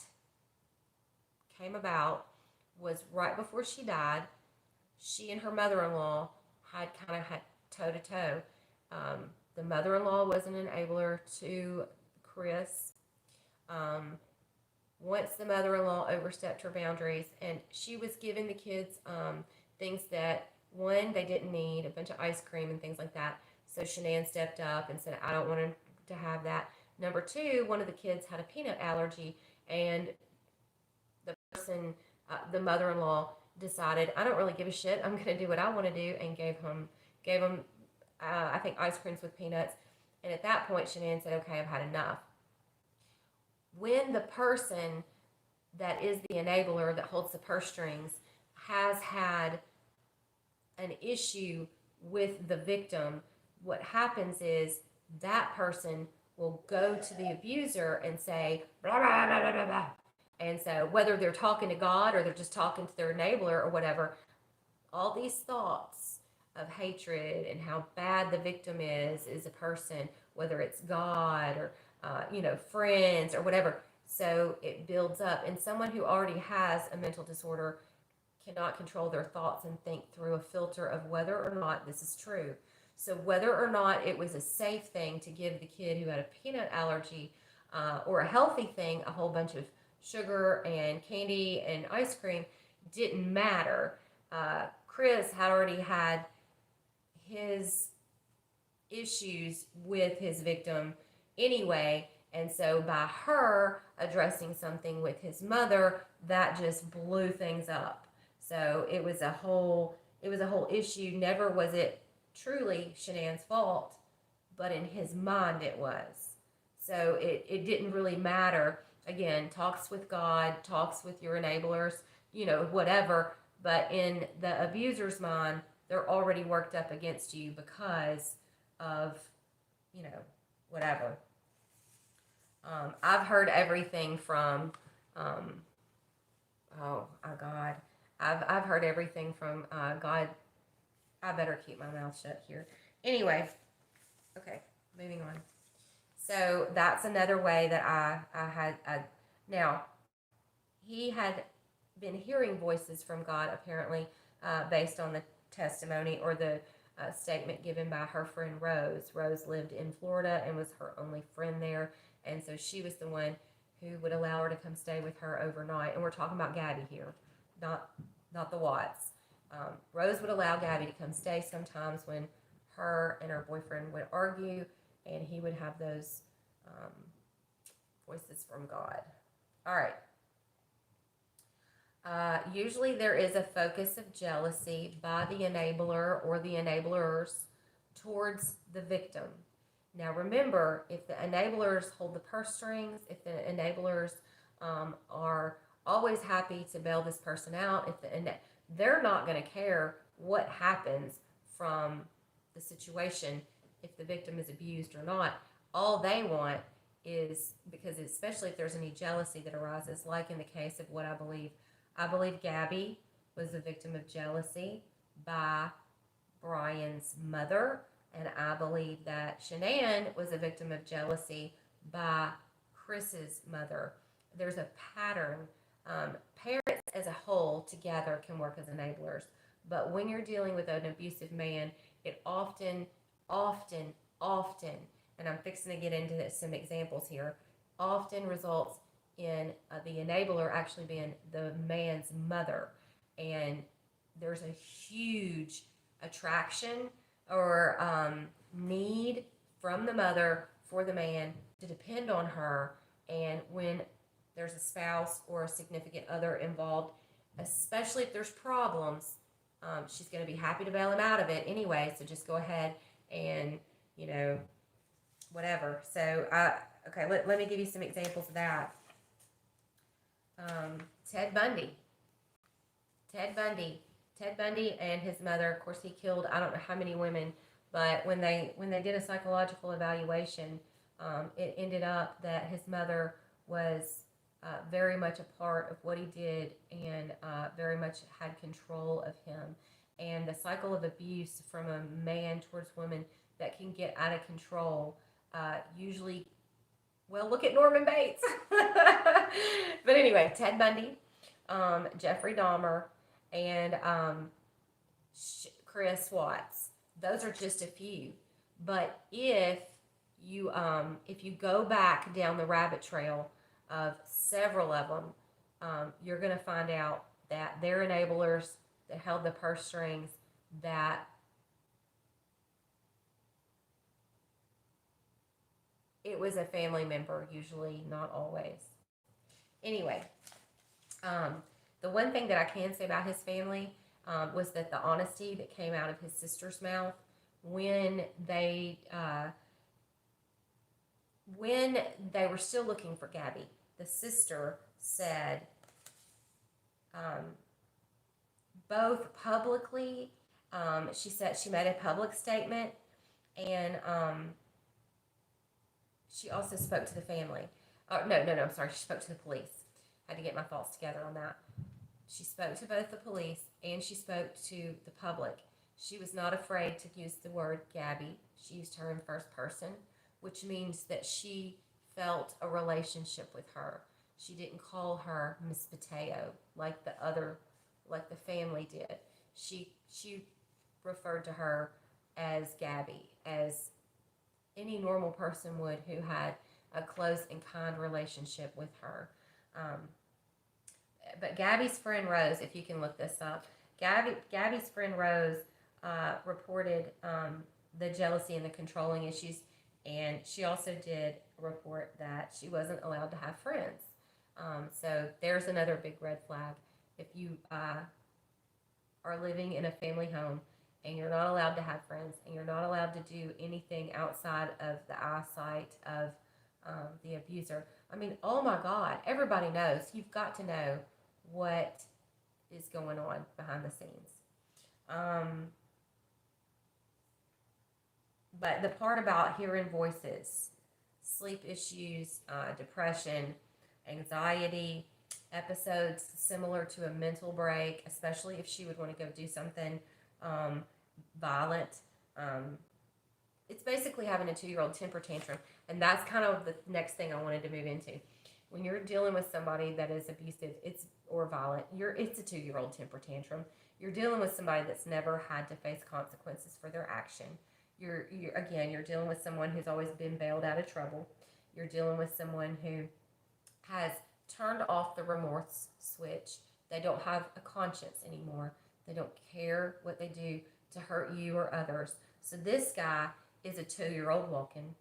came about was right before she died, she and her mother-in-law had kind of had toe-to-toe. The mother-in-law was an enabler to Chris. Once the mother-in-law overstepped her boundaries, and she was giving the kids things that, one, they didn't need, a bunch of ice cream and things like that. So Shanann stepped up and said, I don't want him to have that. Number two, one of the kids had a peanut allergy, and the person, the mother-in-law, decided, I don't really give a shit. I'm going to do what I want to do, and gave him, I think, ice creams with peanuts. And at that point, Shanann said, okay, I've had enough. When the person that is the enabler that holds the purse strings has had an issue with the victim, what happens is that person will go to the abuser and say, blah, blah, blah, blah, blah, blah. And so whether they're talking to God or they're just talking to their enabler or whatever, all these thoughts of hatred and how bad the victim is a person, whether it's God or, friends or whatever. So it builds up. And someone who already has a mental disorder cannot control their thoughts and think through a filter of whether or not this is true. So whether or not it was a safe thing to give the kid who had a peanut allergy or a healthy thing a whole bunch of sugar and candy and ice cream didn't matter. Chris had already had his issues with his victim anyway, and so by her addressing something with his mother, that just blew things up. So it was a whole issue. Never was it truly Shanann's fault, but in his mind it was. So it didn't really matter. Again, talks with God, talks with your enablers, whatever. But in the abuser's mind, they're already worked up against you because of, whatever. I've heard everything from, oh God, I've heard everything from God. I better keep my mouth shut here. Anyway, okay, moving on. So that's another way that now, he had been hearing voices from God, apparently, based on the testimony or the statement given by her friend Rose. Rose lived in Florida and was her only friend there, and so she was the one who would allow her to come stay with her overnight. And we're talking about Gabby here, not the Watts. Rose would allow Gabby to come stay sometimes when her and her boyfriend would argue, and he would have those voices from God. All right. Usually there is a focus of jealousy by the enabler or the enablers towards the victim. Now remember, if the enablers hold the purse strings, if the enablers are always happy to bail this person out, they're not going to care what happens from the situation. if the victim is abused or not. All they want is, because especially if there's any jealousy that arises, like in the case of what I believe Gabby was a victim of jealousy by Brian's mother, and I believe that Shanann was a victim of jealousy by Chris's mother. There's a pattern. Parents as a whole together can work as enablers, but when you're dealing with an abusive man, it often, and I'm fixing to get into some examples here, often results in the enabler actually being the man's mother. And there's a huge attraction or need from the mother for the man to depend on her. And when there's a spouse or a significant other involved, especially if there's problems, she's going to be happy to bail him out of it anyway. So just go ahead and, whatever. So, okay, let me give you some examples of that. Ted Bundy. Ted Bundy and his mother, of course, he killed I don't know how many women, but when they did a psychological evaluation, it ended up that his mother was very much a part of what he did and very much had control of him. And the cycle of abuse from a man towards women that can get out of control usually, well, look at Norman Bates. But anyway, Ted Bundy, Jeffrey Dahmer, and Chris Watts. Those are just a few. But if you go back down the rabbit trail of several of them, you're going to find out that they're enablers that held the purse strings, that it was a family member, usually, not always. Anyway, the one thing that I can say about his family was that the honesty that came out of his sister's mouth when they were still looking for Gabby. The sister said, both publicly, she said she made a public statement, and she also spoke to the family. No, I'm sorry, she spoke to the police. I had to get my thoughts together on that. She spoke to both the police and she spoke to the public. She was not afraid to use the word Gabby. She used her in first person, which means that she felt a relationship with her. She didn't call her Miss Petito like the family did. She referred to her as Gabby, as any normal person would who had a close and kind relationship with her. But Gabby's friend Rose, if you can look this up, Gabby's friend Rose reported the jealousy and the controlling issues, and she also did report that she wasn't allowed to have friends. So there's another big red flag. If you are living in a family home and you're not allowed to have friends and you're not allowed to do anything outside of the eyesight of the abuser, I mean, oh my God, everybody knows. You've got to know what is going on behind the scenes. But the part about hearing voices, sleep issues, depression, anxiety, episodes similar to a mental break, especially if she would want to go do something violent. It's basically having a 2-year-old temper tantrum. And that's kind of the next thing I wanted to move into. When you're dealing with somebody that is abusive or violent, it's a 2-year-old temper tantrum. You're dealing with somebody that's never had to face consequences for their action. You're dealing with someone who's always been bailed out of trouble. You're dealing with someone who has turned off the remorse switch. They don't have a conscience anymore. They don't care what they do to hurt you or others. So this guy is a 2-year-old walking.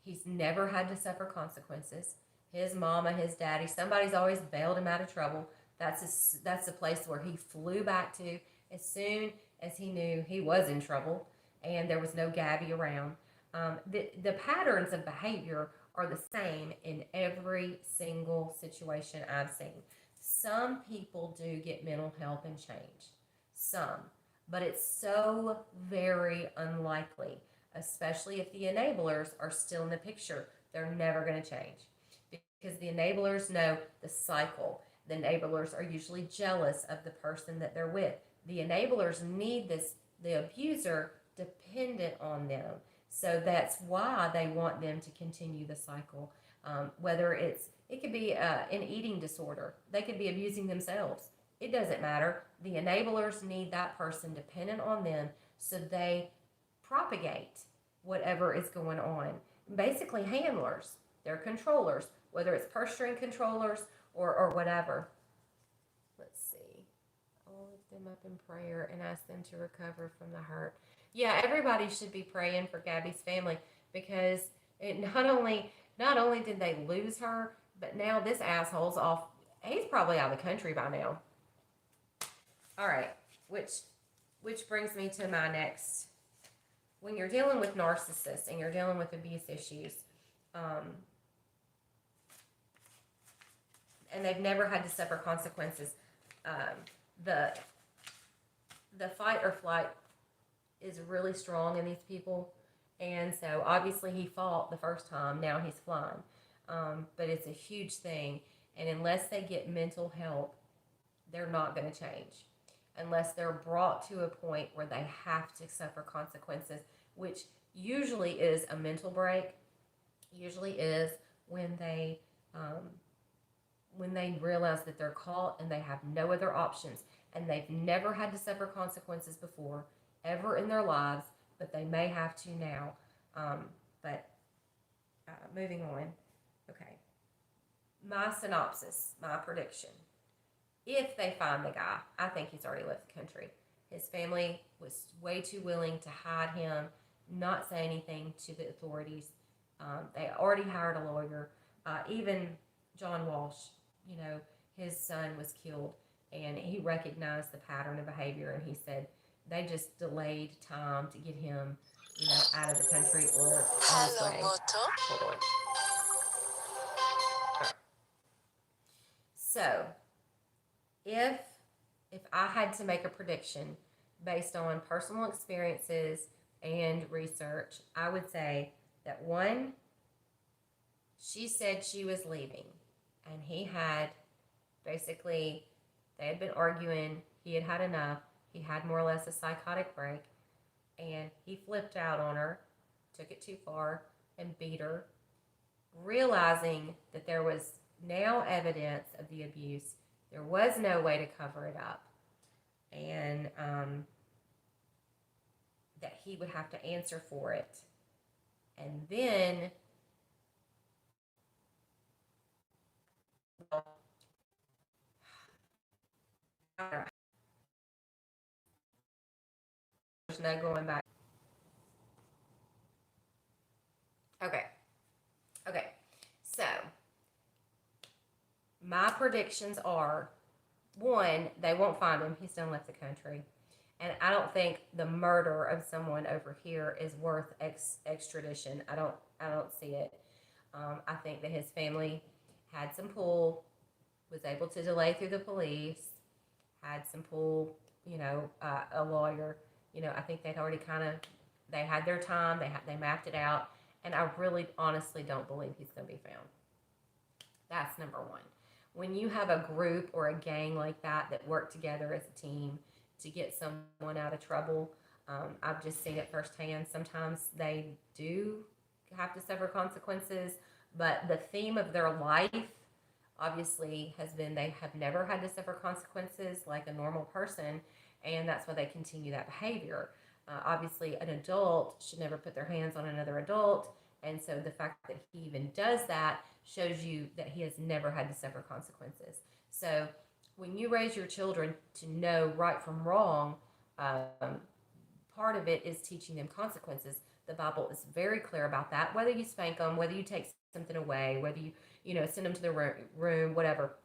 He's never had to suffer consequences. His mama, his daddy, somebody's always bailed him out of trouble. That's the place where he flew back to as soon as he knew he was in trouble and there was no Gabby around. The patterns of behavior are the same in every single situation I've seen. Some people do get mental help and change. Some. But it's so very unlikely. especially if the enablers are still in the picture. They're never going to change because the enablers know the cycle. The enablers are usually jealous of the person that they're with. The enablers need the abuser dependent on them. So that's why they want them to continue the cycle. Whether it could be an eating disorder, they could be abusing themselves. It doesn't matter. The enablers need that person dependent on them so they propagate whatever is going on. Basically, handlers, they're controllers, whether it's purse string controllers or whatever. Let's see. I'll lift them up in prayer and ask them to recover from the hurt. Yeah, everybody should be praying for Gabby's family because it not only did they lose her, but now this asshole's off. He's probably out of the country by now. All right, which brings me to my next. When you're dealing with narcissists and you're dealing with abuse issues, and they've never had to suffer consequences, the fight or flight is really strong in these people. And so obviously he fought the first time, now he's flying. But it's a huge thing. And unless they get mental help, they're not going to change. Unless they're brought to a point where they have to suffer consequences, which usually is a mental break, usually is when they realize that they're caught and they have no other options and they've never had to suffer consequences before, ever in their lives, but they may have to now. Moving on. Okay. My synopsis, my prediction. If they find the guy, I think he's already left the country. His family was way too willing to hide him, not say anything to the authorities. They already hired a lawyer. Even John Walsh, his son was killed, and he recognized the pattern of behavior, and he said they just delayed time to get him, out of the country or on his way. Hold on. Right. So, if I had to make a prediction based on personal experiences and research, I would say that one, she said she was leaving, and he had basically, they had been arguing, he had had enough, he had more or less a psychotic break, and he flipped out on her, took it too far, and beat her, realizing that there was now evidence of the abuse. There was no way to cover it up, and that he would have to answer for it. And then, there's no going back. Okay. So, my predictions are, one, they won't find him. He's done left the country. And I don't think the murder of someone over here is worth extradition. I don't see it. I think that his family had some pull, was able to delay through the police, had some pull, a lawyer. I think they'd already they had their time, they mapped it out, and I really honestly don't believe he's going to be found. That's number one. When you have a group or a gang like that work together as a team to get someone out of trouble, I've just seen it firsthand. Sometimes they do have to suffer consequences, but the theme of their life obviously has been they have never had to suffer consequences like a normal person, and that's why they continue that behavior. Obviously, an adult should never put their hands on another adult, and so the fact that he even does that shows you that he has never had to suffer consequences. So when you raise your children to know right from wrong, part of it is teaching them consequences. The Bible is very clear about that. Whether you spank them, whether you take something away, whether you send them to the room, whatever.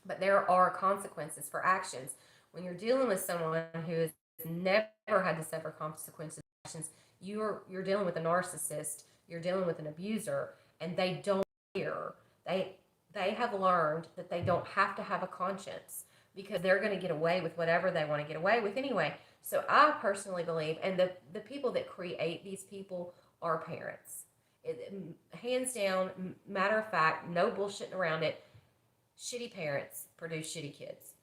But there are consequences for actions. When you're dealing with someone who has never had to suffer consequences, you're dealing with a narcissist. You're dealing with an abuser, and they don't care. They have learned that they don't have to have a conscience. because they're going to get away with whatever they want to get away with anyway. So I personally believe, and the people that create these people are parents. Hands down, matter of fact, no bullshitting around it. Shitty parents produce shitty kids.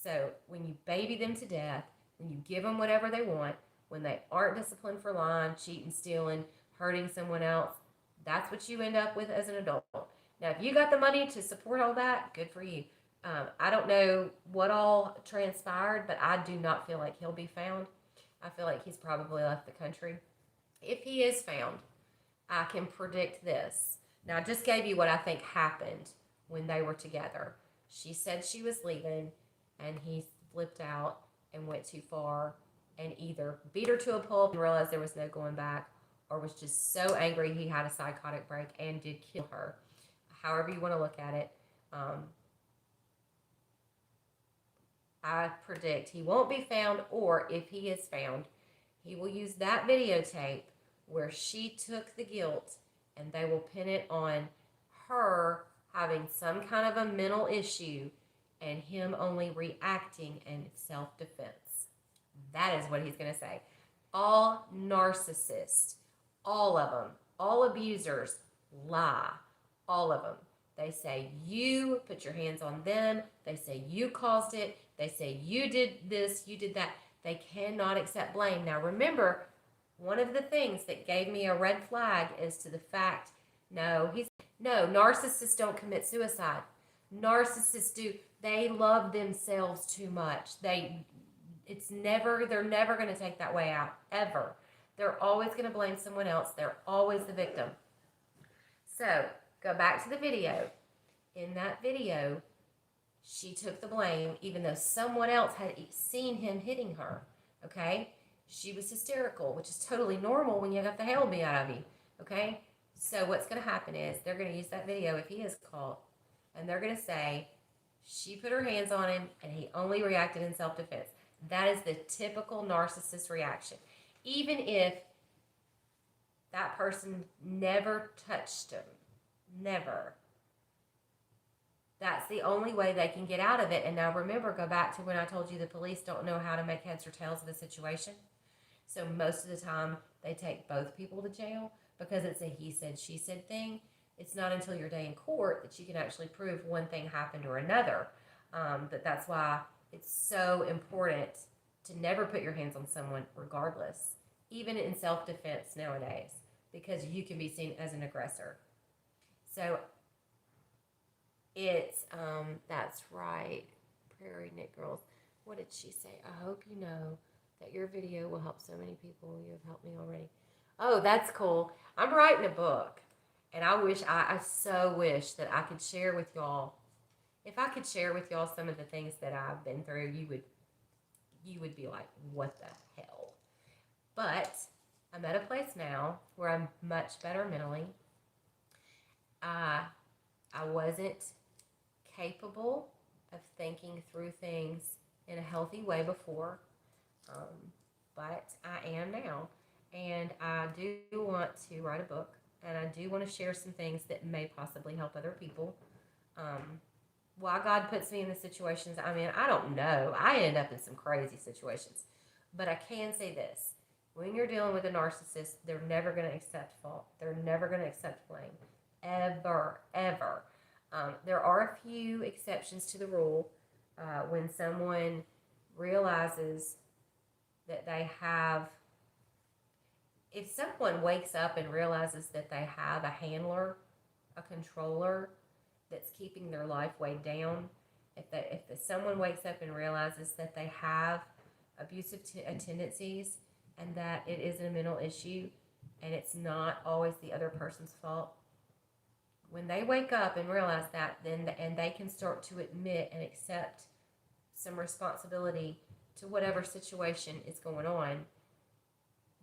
So when you baby them to death, when you give them whatever they want, when they aren't disciplined for lying, cheating, stealing, hurting someone else, that's what you end up with as an adult. Now, if you got the money to support all that, good for you. I don't know what all transpired, but I do not feel like he'll be found. I feel like he's probably left the country. If he is found, I can predict this. Now, I just gave you what I think happened when they were together. She said she was leaving, and he flipped out and went too far and either beat her to a pulp and realized there was no going back, or was just so angry he had a psychotic break and did kill her. However you want to look at it. I predict he won't be found, or if he is found, he will use that videotape where she took the guilt and they will pin it on her having some kind of a mental issue and him only reacting in self-defense. That is what he's going to say. All narcissists, all of them, all abusers lie. All of them. They say you put your hands on them. They say you caused it. They say you did this, you did that. They cannot accept blame. Now remember, one of the things that gave me a red flag is to the fact, no, narcissists don't commit suicide. Narcissists do. They love themselves too much. They're never going to take that way out, ever. They're always going to blame someone else. They're always the victim. So, go back to the video. In that video, she took the blame, even though someone else had seen him hitting her, okay? She was hysterical, which is totally normal when you got the hell beat out of you, okay? So what's going to happen is they're going to use that video if he is caught, and they're going to say, she put her hands on him, and he only reacted in self-defense. That is the typical narcissist reaction. Even if that person never touched him, never. That's the only way they can get out of it. And now remember, go back to when I told you the police don't know how to make heads or tails of a situation. So most of the time, they take both people to jail because it's a he said, she said thing. It's not until your day in court that you can actually prove one thing happened or another. But that's why it's so important to never put your hands on someone regardless, even in self-defense nowadays, because you can be seen as an aggressor. So it's, that's right, Prairie Knit Girls. What did she say? I hope you know that your video will help so many people. You have helped me already. Oh, that's cool. I'm writing a book, and I so wish that I could share with y'all. If I could share with y'all some of the things that I've been through, you would be like, what the hell? But I'm at a place now where I'm much better mentally. I wasn't capable of thinking through things in a healthy way before, but I am now. And I do want to write a book, and I do want to share some things that may possibly help other people. Why God puts me in the situations I'm in, I don't know. I end up in some crazy situations. But I can say this. When you're dealing with a narcissist, they're never going to accept fault. They're never going to accept blame. Ever, ever. There are a few exceptions to the rule. When someone realizes that they have, if someone wakes up and realizes that they have a handler, a controller that's keeping their life weighed down, if someone wakes up and realizes that they have abusive tendencies and that it is a mental issue and it's not always the other person's fault, when they wake up and realize that, and they can start to admit and accept some responsibility to whatever situation is going on,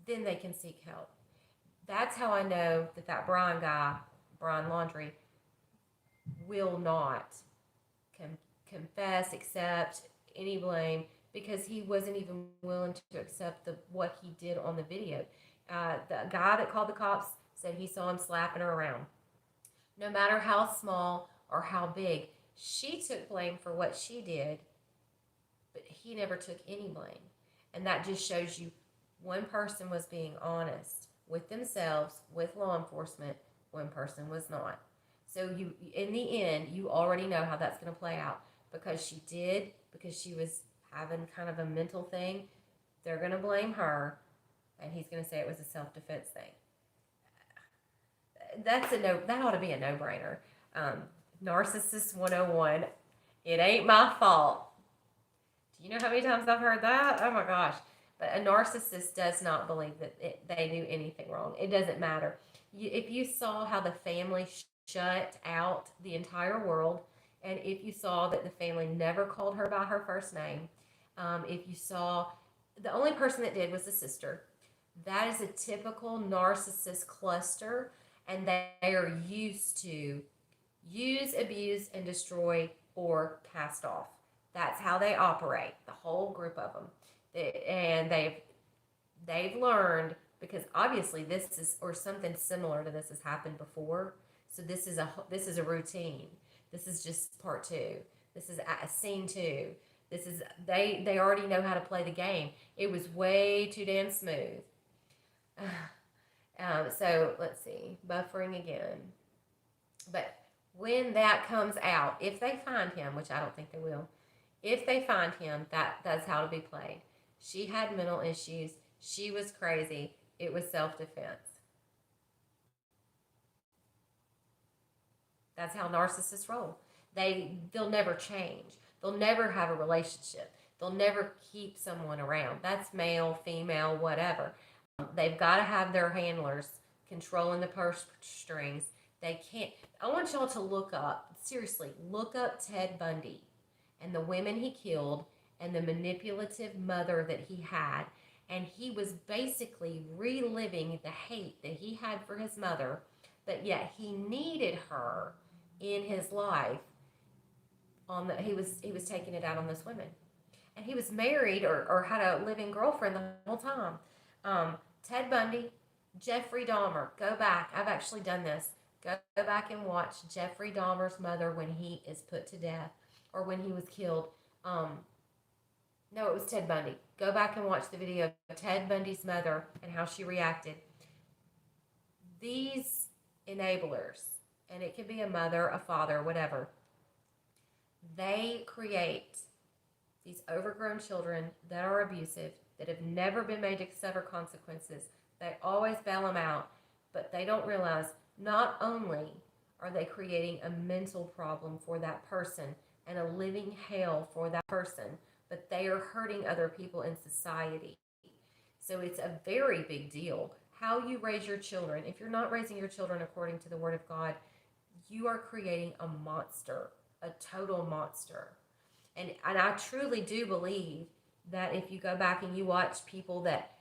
then they can seek help. That's how I know that Brian guy, Brian Laundrie, will not confess, accept any blame, because he wasn't even willing to accept what he did on the video. The guy that called the cops said he saw him slapping her around. No matter how small or how big, she took blame for what she did, but he never took any blame. And that just shows you one person was being honest with themselves, with law enforcement, one person was not. So you, in the end, you already know how that's going to play out because she was having kind of a mental thing. They're going to blame her, and he's going to say it was a self-defense thing. That's a no. That ought to be a no-brainer. Narcissist 101. It ain't my fault. Do you know how many times I've heard that? Oh my gosh. But a narcissist does not believe that they do anything wrong. It doesn't matter. If you saw how the family shut out the entire world, and if you saw that the family never called her by her first name, if you saw the only person that did was the sister, that is a typical narcissist cluster, and they are used to use, abuse, and destroy or cast off. That's how they operate, the whole group of them. And they've learned, because obviously this is, or something similar to this has happened before. So this is a routine. This is just part two. This is a scene two. This is they already know how to play the game. It was way too damn smooth. So let's see, buffering again. But when that comes out, if they find him, which I don't think they will, if they find him, that's how to be played. She had mental issues. She was crazy. It was self-defense. That's how narcissists roll. They'll never change. They'll never have a relationship. They'll never keep someone around. That's male, female, whatever. They've got to have their handlers controlling the purse strings. They can't. I want y'all to look up, seriously, look up Ted Bundy and the women he killed and the manipulative mother that he had. And he was basically reliving the hate that he had for his mother, but yet he needed her in his life. He was taking it out on those women. And he was married or had a living girlfriend the whole time. Ted Bundy, Jeffrey Dahmer. Go back. I've actually done this. Go back and watch Jeffrey Dahmer's mother when he is put to death or when he was killed. No, it was Ted Bundy. Go back and watch the video of Ted Bundy's mother and how she reacted. These enablers, and it could be a mother, a father, whatever, they create these overgrown children that are abusive, that have never been made to suffer consequences. They always bail them out, but they don't realize not only are they creating a mental problem for that person and a living hell for that person, but they are hurting other people in society. So it's a very big deal how you raise your children. If you're not raising your children according to the Word of God, you are creating a monster, a total monster. And I truly do believe that if you go back and you watch people that,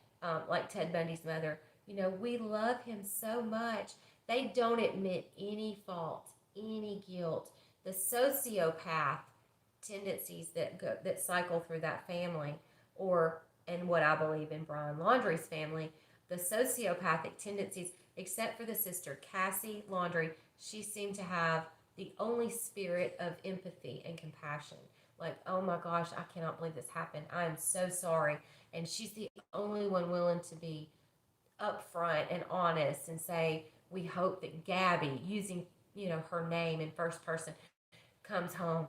like Ted Bundy's mother, we love him so much. They don't admit any fault, any guilt. The sociopath tendencies that cycle through that family, and what I believe in Brian Laundrie's family, the sociopathic tendencies, except for the sister, Cassie Laundrie, she seemed to have the only spirit of empathy and compassion. Like, oh my gosh, I cannot believe this happened. I am so sorry. And she's the only one willing to be upfront and honest and say, we hope that Gabby, using, her name in first person, comes home.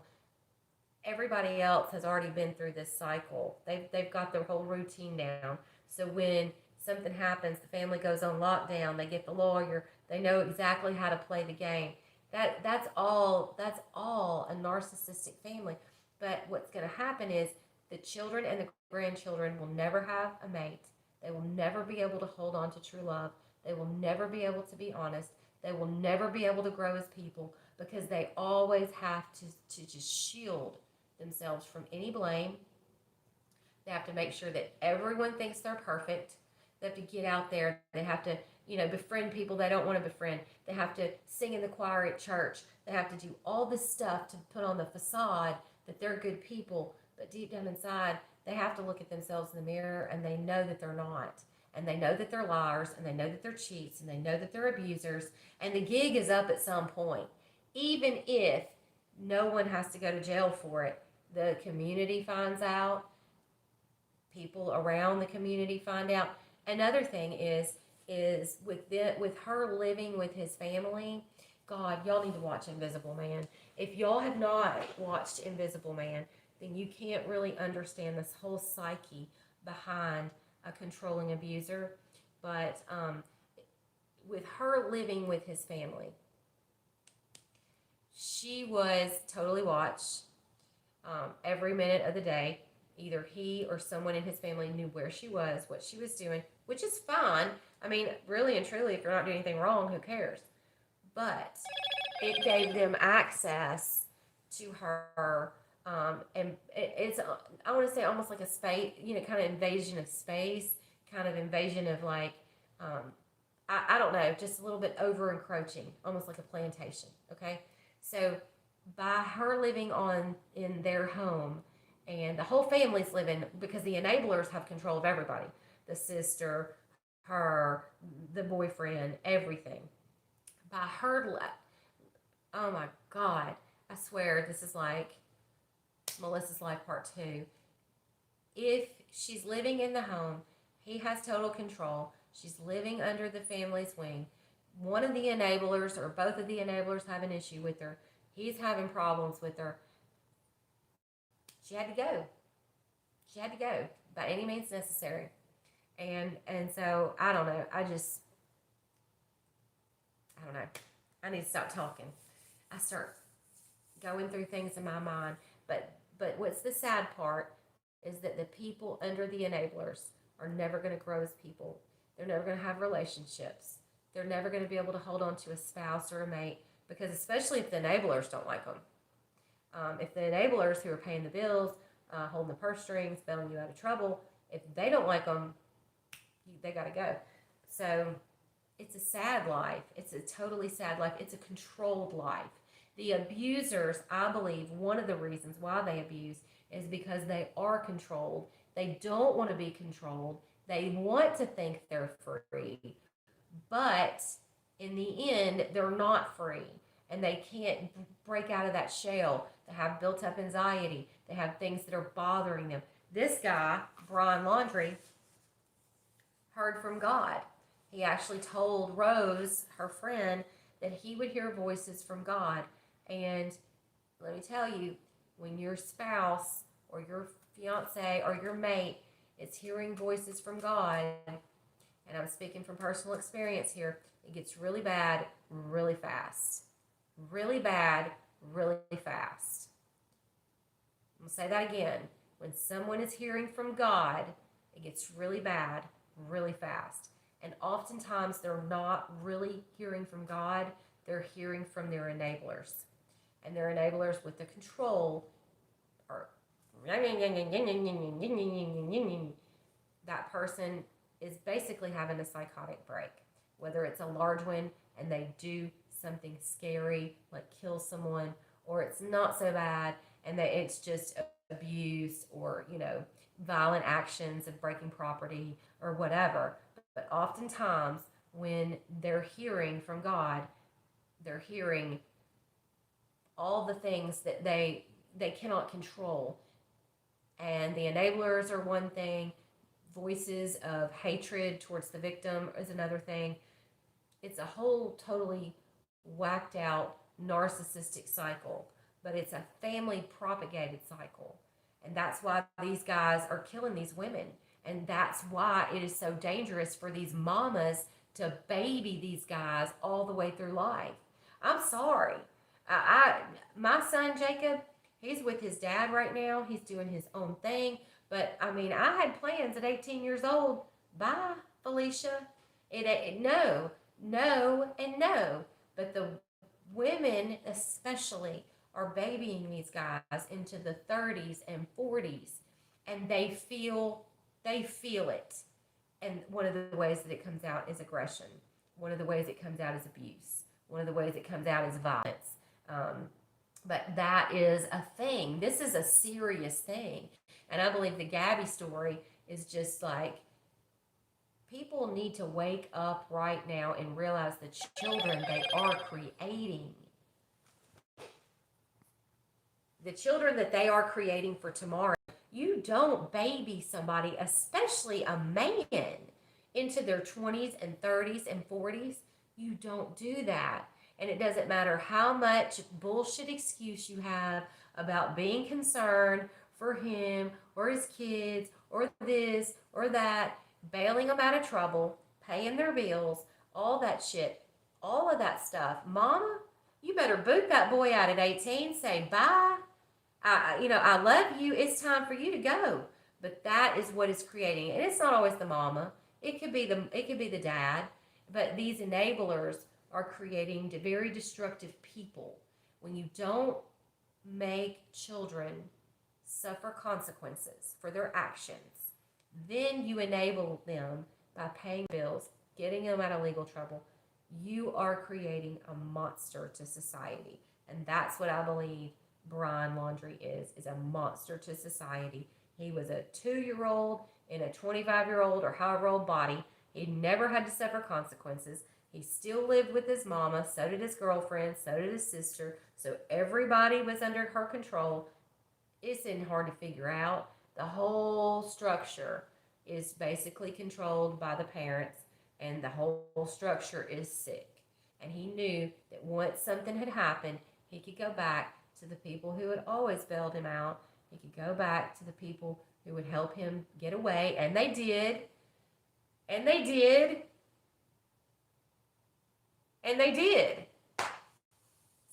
Everybody else has already been through this cycle. They've got their whole routine down. So when something happens, the family goes on lockdown, they get the lawyer, they know exactly how to play the game. That's all a narcissistic family. But what's going to happen is the children and the grandchildren will never have a mate. They will never be able to hold on to true love. They will never be able to be honest. They will never be able to grow as people because they always have to just shield themselves from any blame. They have to make sure that everyone thinks they're perfect. They have to get out there. They have to, befriend people they don't want to befriend. They have to sing in the choir at church. They have to do all this stuff to put on the facade that they're good people. But deep down inside, they have to look at themselves in the mirror and they know that they're not. And they know that they're liars, and they know that they're cheats, and they know that they're abusers. And the gig is up at some point. Even if no one has to go to jail for it, The community finds out. People around the community find out. Another thing is with her living with his family. God, y'all need to watch Invisible Man. If y'all have not watched Invisible Man, then you can't really understand this whole psyche behind a controlling abuser. But with her living with his family, she was totally watched every minute of the day. Either he or someone in his family knew where she was, what she was doing, which is fine. I mean, really and truly, if you're not doing anything wrong, who cares? But it gave them access to her. And it's, I want to say, almost like a space, kind of invasion of space, kind of invasion of like, I don't know, just a little bit over encroaching, almost like a plantation. Okay. So by her living in their home, and the whole family's living, because the enablers have control of everybody, the sister, her, the boyfriend, everything. By her, oh my God, I swear this is like Melissa's Life Part 2. If she's living in the home, he has total control. She's living under the family's wing. One of the enablers or both of the enablers have an issue with her. He's having problems with her. She had to go. She had to go by any means necessary. And so I don't know. I don't know. I need to stop talking. I start going through things in my mind. But what's the sad part is that the people under the enablers are never going to grow as people. They're never going to have relationships. They're never going to be able to hold on to a spouse or a mate, because especially if the enablers don't like them. If the enablers who are paying the bills, holding the purse strings, bailing you out of trouble, if they don't like them, they got to go. So it's a sad life. It's a totally sad life. It's a controlled life. The abusers, I believe, one of the reasons why they abuse is because they are controlled. They don't want to be controlled. They want to think they're free, but in the end, they're not free, and they can't break out of that shell. They have built up anxiety. They have things that are bothering them. This guy, Brian Laundrie, heard from God. He actually told Rose, her friend, that he would hear voices from God. And let me tell you, when your spouse or your fiance or your mate is hearing voices from God, and I'm speaking from personal experience here, it gets really bad really fast. Really bad really fast. I'm going to say that again. When someone is hearing from God, it gets really bad really fast. And oftentimes they're not really hearing from God, they're hearing from their enablers. And their enablers with the control are that person is basically having a psychotic break. Whether it's a large one and they do something scary like kill someone, or it's not so bad and it's just abuse or violent actions of breaking property or whatever. But oftentimes when they're hearing from God, they're hearing all the things that they cannot control. And the enablers are one thing. Voices of hatred towards the victim is another thing. It's a whole totally whacked out narcissistic cycle, but it's a family propagated cycle. And that's why these guys are killing these women. And that's why it is so dangerous for these mamas to baby these guys all the way through life. I'm sorry. My son Jacob, he's with his dad right now. He's doing his own thing. But I mean, I had plans at 18 years old. Bye, Felicia. No, and no. But the women especially are babying these guys into the 30s and 40s, and they feel it. And one of the ways that it comes out is aggression. One of the ways it comes out is abuse. One of the ways it comes out is violence. But that is a thing. This is a serious thing. And I believe the Gabby story is just like, people need to wake up right now and realize the children they are creating. the children that they are creating for tomorrow. You don't baby somebody, especially a man, into their 20s and 30s and 40s. You don't do that. And it doesn't matter how much bullshit excuse you have about being concerned for him or his kids or this or that, bailing them out of trouble, paying their bills, all that shit, all of that stuff. Mama, you better boot that boy out at 18, say bye. I love you. It's time for you to go. But that is what is creating, and it's not always the mama. It could be the dad. But these enablers are creating very destructive people. When you don't make children suffer consequences for their actions, then you enable them by paying bills, getting them out of legal trouble. You are creating a monster to society. And that's what I believe Brian Laundrie is a monster to society. He was a 2-year-old in a 25-year-old or however old body. He never had to suffer consequences. He still lived with his mama. So did his girlfriend. So did his sister. So everybody was under her control. Isn't hard to figure out. The whole structure is basically controlled by the parents, and the whole structure is sick. And he knew that once something had happened, he could go back to the people who had always bailed him out. He could go back to the people who would help him get away. And they did. And they did. And they did.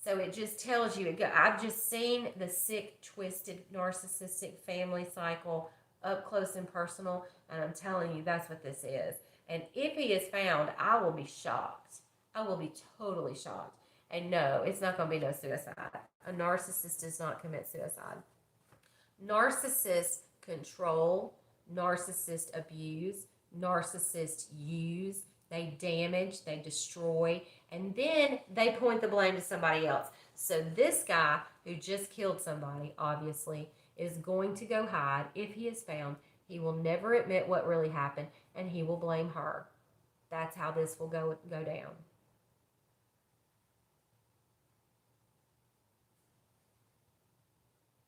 So it just tells you, I've just seen the sick, twisted, narcissistic family cycle up close and personal. And I'm telling you, that's what this is. And if he is found, I will be shocked. I will be totally shocked. And no, it's not going to be no suicide. A narcissist does not commit suicide. Narcissists control, narcissists abuse, narcissists use, they damage, they destroy, and then they point the blame to somebody else. So this guy who just killed somebody, obviously, is going to go hide. If he is found, he will never admit what really happened, and he will blame her. That's how this will go down.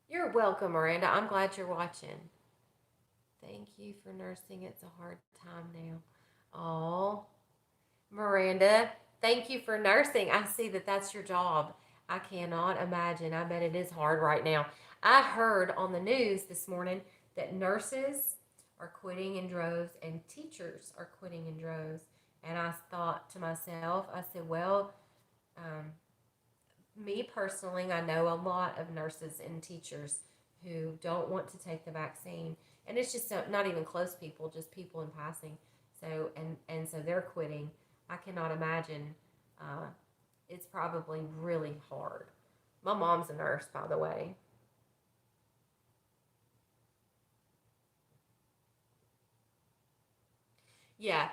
You're welcome, Miranda. I'm glad you're watching. Thank you for nursing. It's a hard time now. Oh, Miranda, thank you for nursing. I see that that's your job. I cannot imagine. I bet it is hard right now. I heard on the news this morning that nurses are quitting in droves and teachers are quitting in droves. And I thought to myself, I said, well, me personally, I know a lot of nurses and teachers who don't want to take the vaccine. And it's just not even close people, just people in passing. So, and so they're quitting. I cannot imagine. It's probably really hard. My mom's a nurse, by the way. Yeah,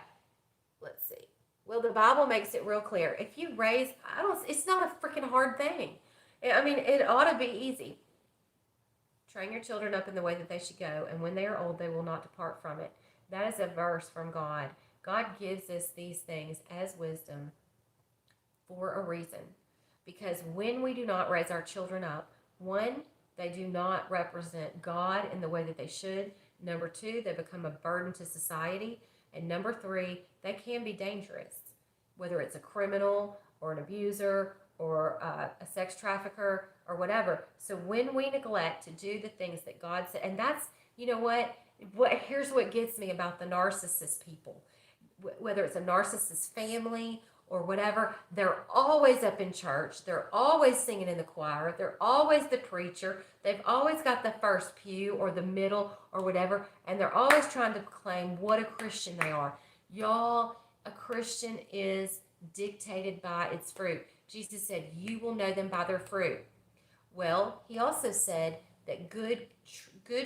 let's see. Well, the Bible makes it real clear. If you raise, it's not a freaking hard thing. I mean, it ought to be easy. Train your children up in the way that they should go, and when they are old, they will not depart from it. That is a verse from God. God gives us these things as wisdom for a reason. Because when we do not raise our children up, one, they do not represent God in the way that they should. Number two, they become a burden to society. And number three, they can be dangerous, whether it's a criminal or an abuser or a sex trafficker or whatever. So when we neglect to do the things that God said, and that's, you know what, here's what gets me about the narcissist people. Whether it's a narcissist family or whatever, they're always up in church. They're always singing in the choir. They're always the preacher. They've always got the first pew or the middle or whatever. And they're always trying to claim what a Christian they are. Y'all, a Christian is dictated by its fruit. Jesus said, you will know them by their fruit. Well, he also said that good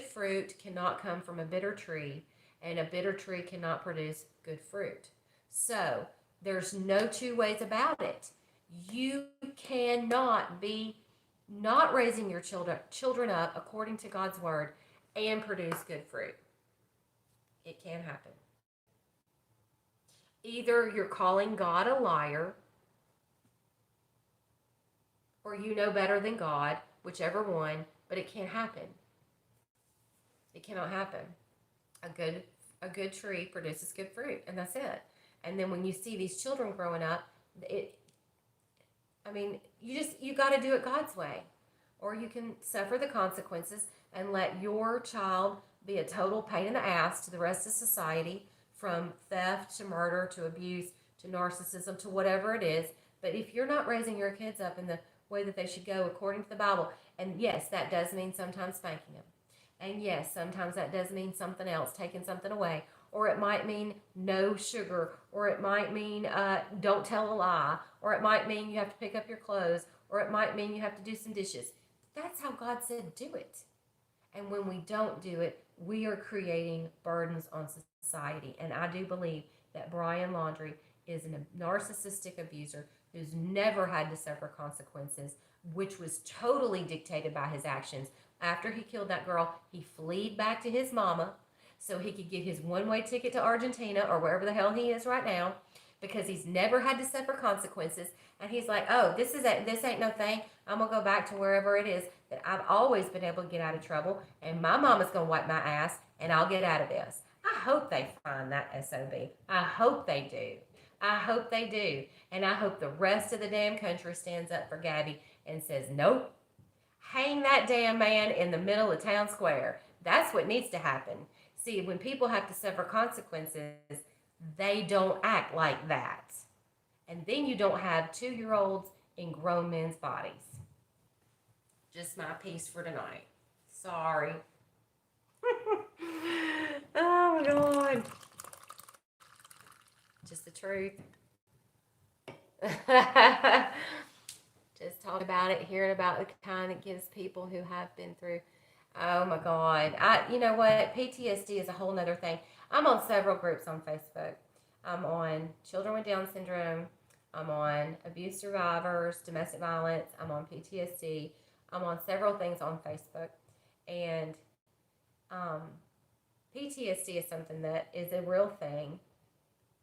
fruit cannot come from a bitter tree, and a bitter tree cannot produce good fruit. So there's no two ways about it. You cannot be not raising your children up according to God's word and produce good fruit. It can't happen. Either you're calling God a liar, or you know better than God, whichever one, but it can't happen. It cannot happen. A good tree produces good fruit, and that's it. And then when you see these children growing up, it I mean, you got to do it God's way, or you can suffer the consequences and let your child be a total pain in the ass to the rest of society, from theft to murder to abuse to narcissism to whatever it is. But if you're not raising your kids up in the way that they should go according to the Bible, and yes, that does mean sometimes spanking them. And yes, sometimes that does mean something else, taking something away. Or it might mean no sugar. Or it might mean don't tell a lie. Or it might mean you have to pick up your clothes. Or it might mean you have to do some dishes. That's how God said do it. And when we don't do it, we are creating burdens on society. And I do believe that Brian Laundrie is a narcissistic abuser who's never had to suffer consequences, which was totally dictated by his actions. After he killed that girl, he fled back to his mama so he could get his one-way ticket to Argentina or wherever the hell he is right now, because he's never had to suffer consequences. And he's like, oh, this ain't no thing. I'm going to go back to wherever it is that I've always been able to get out of trouble, and my mama's going to wipe my ass, and I'll get out of this. I hope they find that SOB. I hope they do. I hope they do. And I hope the rest of the damn country stands up for Gabby and says, nope, hang that damn man in the middle of town square. That's what needs to happen. See, when people have to suffer consequences, they don't act like that. And then you don't have 2-year-olds in grown men's bodies. Just my piece for tonight. Sorry. Oh my God. Just the truth. Just talk about it, hearing about the kind it gives people who have been through. Oh my God. You know what? PTSD is a whole nother thing. I'm on several groups on Facebook. I'm on Children with Down Syndrome. I'm on abuse survivors, domestic violence. I'm on PTSD. I'm on several things on Facebook. And PTSD is something that is a real thing.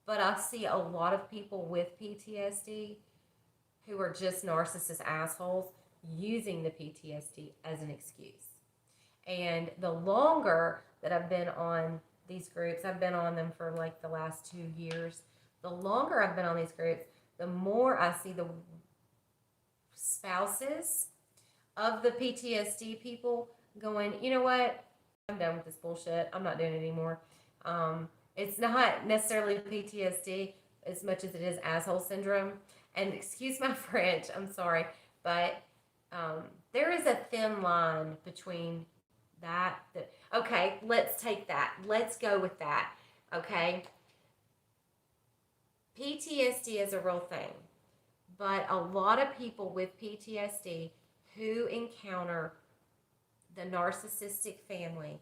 But I see a lot of people with PTSD who are just narcissist assholes using the PTSD as an excuse. And the longer that I've been on these groups, I've been on them for like the last 2 years. The longer I've been on these groups, the more I see the spouses of the PTSD people going, you know what? I'm done with this bullshit. I'm not doing it anymore. It's not necessarily PTSD as much as it is asshole syndrome. And excuse my French, I'm sorry, but there is a thin line between that. Okay, let's take that. Let's go with that. Okay. PTSD is a real thing, but a lot of people with PTSD who encounter the narcissistic family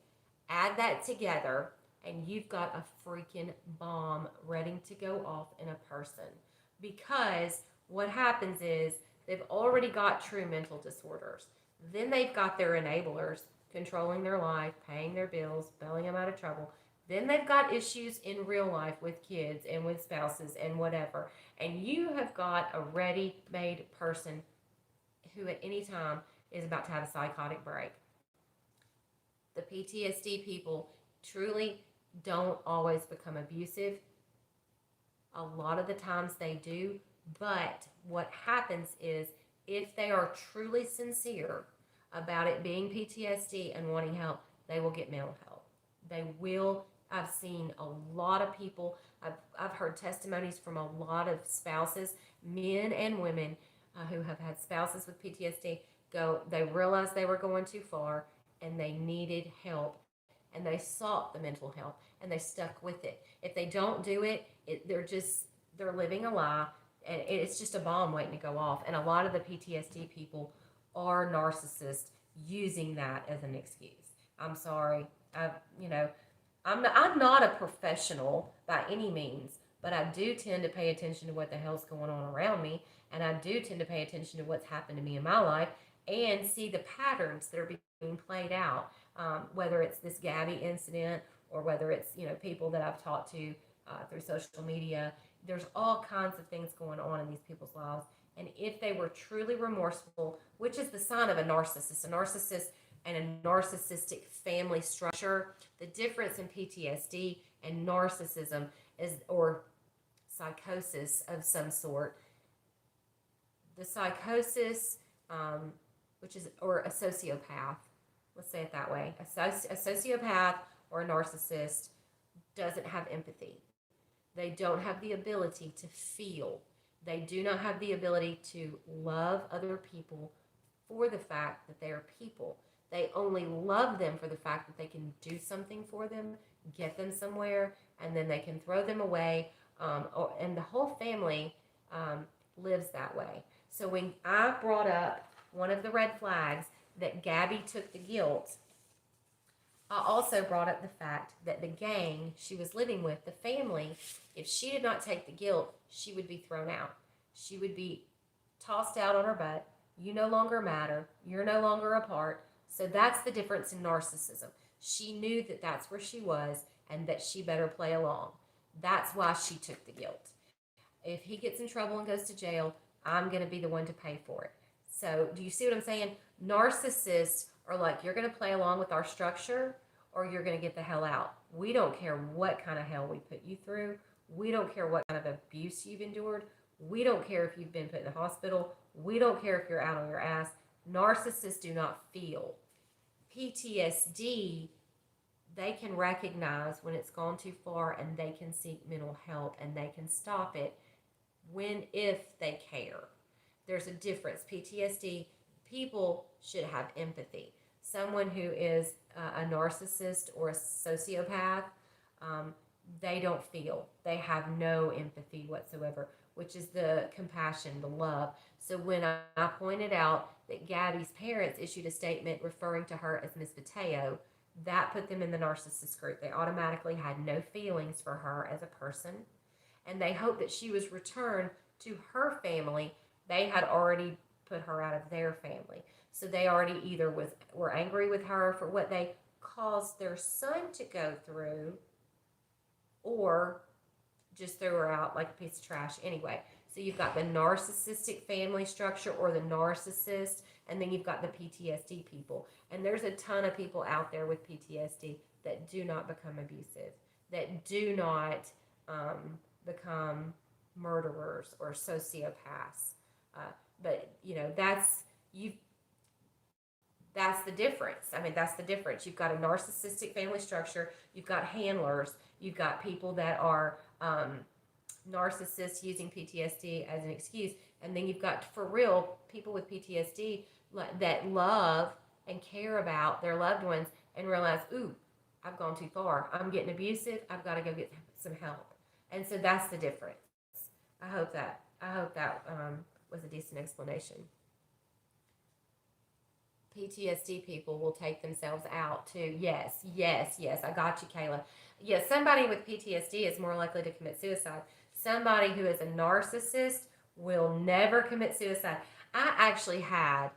add that together, and you've got a freaking bomb ready to go off in a person. Because what happens is they've already got true mental disorders. Then they've got their enablers controlling their life, paying their bills, bailing them out of trouble. Then they've got issues in real life with kids and with spouses and whatever. And you have got a ready-made person who at any time is about to have a psychotic break. The PTSD people truly don't always become abusive. A lot of the times they do, but what happens is if they are truly sincere about it being PTSD and wanting help, they will get mental help. They will. I've seen a lot of people, I've heard testimonies from a lot of spouses, men and women who have had spouses with PTSD they realized they were going too far and they needed help, and they sought the mental help and they stuck with it. If they don't do it, they're living a lie, and it's just a bomb waiting to go off. And a lot of the PTSD people are narcissists using that as an excuse. I'm sorry. I'm not a professional by any means, but I do tend to pay attention to what the hell's going on around me, and I do tend to pay attention to what's happened to me in my life and see the patterns that are being played out, whether it's this Gabby incident or whether it's people that I've talked to through social media. There's all kinds of things going on in these people's lives, and if they were truly remorseful, which is the sign of a narcissist and a narcissistic family structure. The difference in PTSD and narcissism is, or psychosis of some sort. The psychosis, which is, or a sociopath, let's say it that way, a sociopath or a narcissist doesn't have empathy. They don't have the ability to feel. They do not have the ability to love other people for the fact that they are people. They only love them for the fact that they can do something for them, get them somewhere, and then they can throw them away. And the whole family lives that way. So when I brought up one of the red flags that Gabby took the guilt, I also brought up the fact that the gang she was living with, the family, if she did not take the guilt, she would be thrown out. She would be tossed out on her butt. You no longer matter. You're no longer a part. So that's the difference in narcissism. She knew that that's where she was and that she better play along. That's why she took the guilt. If he gets in trouble and goes to jail, I'm going to be the one to pay for it. So do you see what I'm saying? Narcissists are like, you're going to play along with our structure or you're going to get the hell out. We don't care what kind of hell we put you through. We don't care what kind of abuse you've endured. We don't care if you've been put in the hospital. We don't care if you're out on your ass. Narcissists do not feel. PTSD, they can recognize when it's gone too far and they can seek mental help and they can stop it if they care. There's a difference. PTSD, people should have empathy. Someone who is a narcissist or a sociopath, they don't feel. They have no empathy whatsoever, which is the compassion, the love. So when I pointed out that Gabby's parents issued a statement referring to her as Miss Petito, that put them in the narcissist group. They automatically had no feelings for her as a person, and they hoped that she was returned to her family. They had already put her out of their family. So they already either were angry with her for what they caused their son to go through, or just threw her out like a piece of trash anyway. So you've got the narcissistic family structure or the narcissist, and then you've got the PTSD people. And there's a ton of people out there with PTSD that do not become abusive, that do not become murderers or sociopaths. But that's the difference. I mean, that's the difference. You've got a narcissistic family structure. You've got handlers. You've got people that are narcissists using PTSD as an excuse. And then you've got, for real, people with PTSD that love and care about their loved ones and realize, ooh, I've gone too far. I'm getting abusive. I've got to go get some help. And so that's the difference. I hope that was a decent explanation. PTSD people will take themselves out too. Yes. I got you, Kayla. Yes, somebody with PTSD is more likely to commit suicide. Somebody who is a narcissist will never commit suicide. I actually had,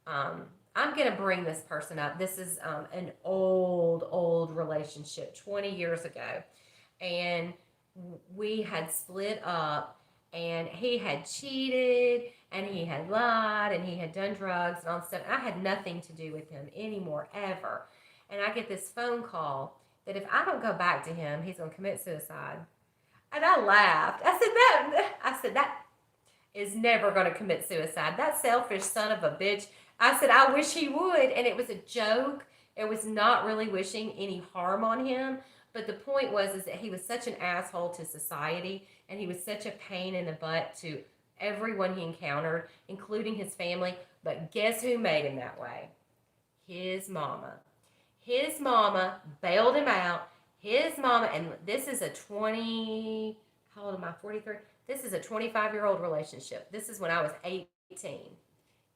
I'm going to bring this person up. This is an old relationship, 20 years ago. And we had split up, and he had cheated, and he had lied, and he had done drugs and all this stuff. I had nothing to do with him anymore, ever. And I get this phone call that if I don't go back to him, he's going to commit suicide. And I laughed. I said, that is never going to commit suicide. That selfish son of a bitch. I said, I wish he would. And it was a joke. It was not really wishing any harm on him. But the point was that he was such an asshole to society, and he was such a pain in the butt to everyone he encountered, including his family. But guess who made him that way? His mama. His mama bailed him out. His mama, and this is a how old am I, 43? This is a 25-year-old relationship. This is when I was 18.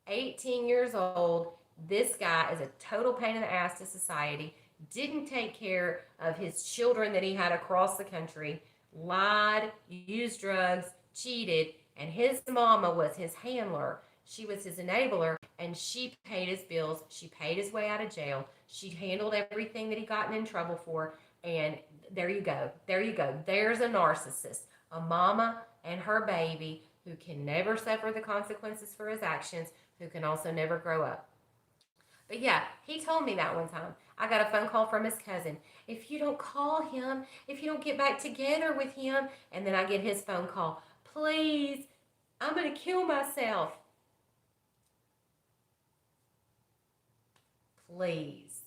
18 years old. This guy is a total pain in the ass to society. Didn't take care of his children that he had across the country. Lied, used drugs, cheated, and his mama was his handler. She was his enabler, and she paid his bills. She paid his way out of jail. She handled everything that he gotten in trouble for. And there you go. There's a narcissist, a mama and her baby who can never suffer the consequences for his actions, who can also never grow up. But yeah, he told me that one time. I got a phone call from his cousin. If you don't call him, if you don't get back together with him, and then I get his phone call, please, I'm going to kill myself. Please,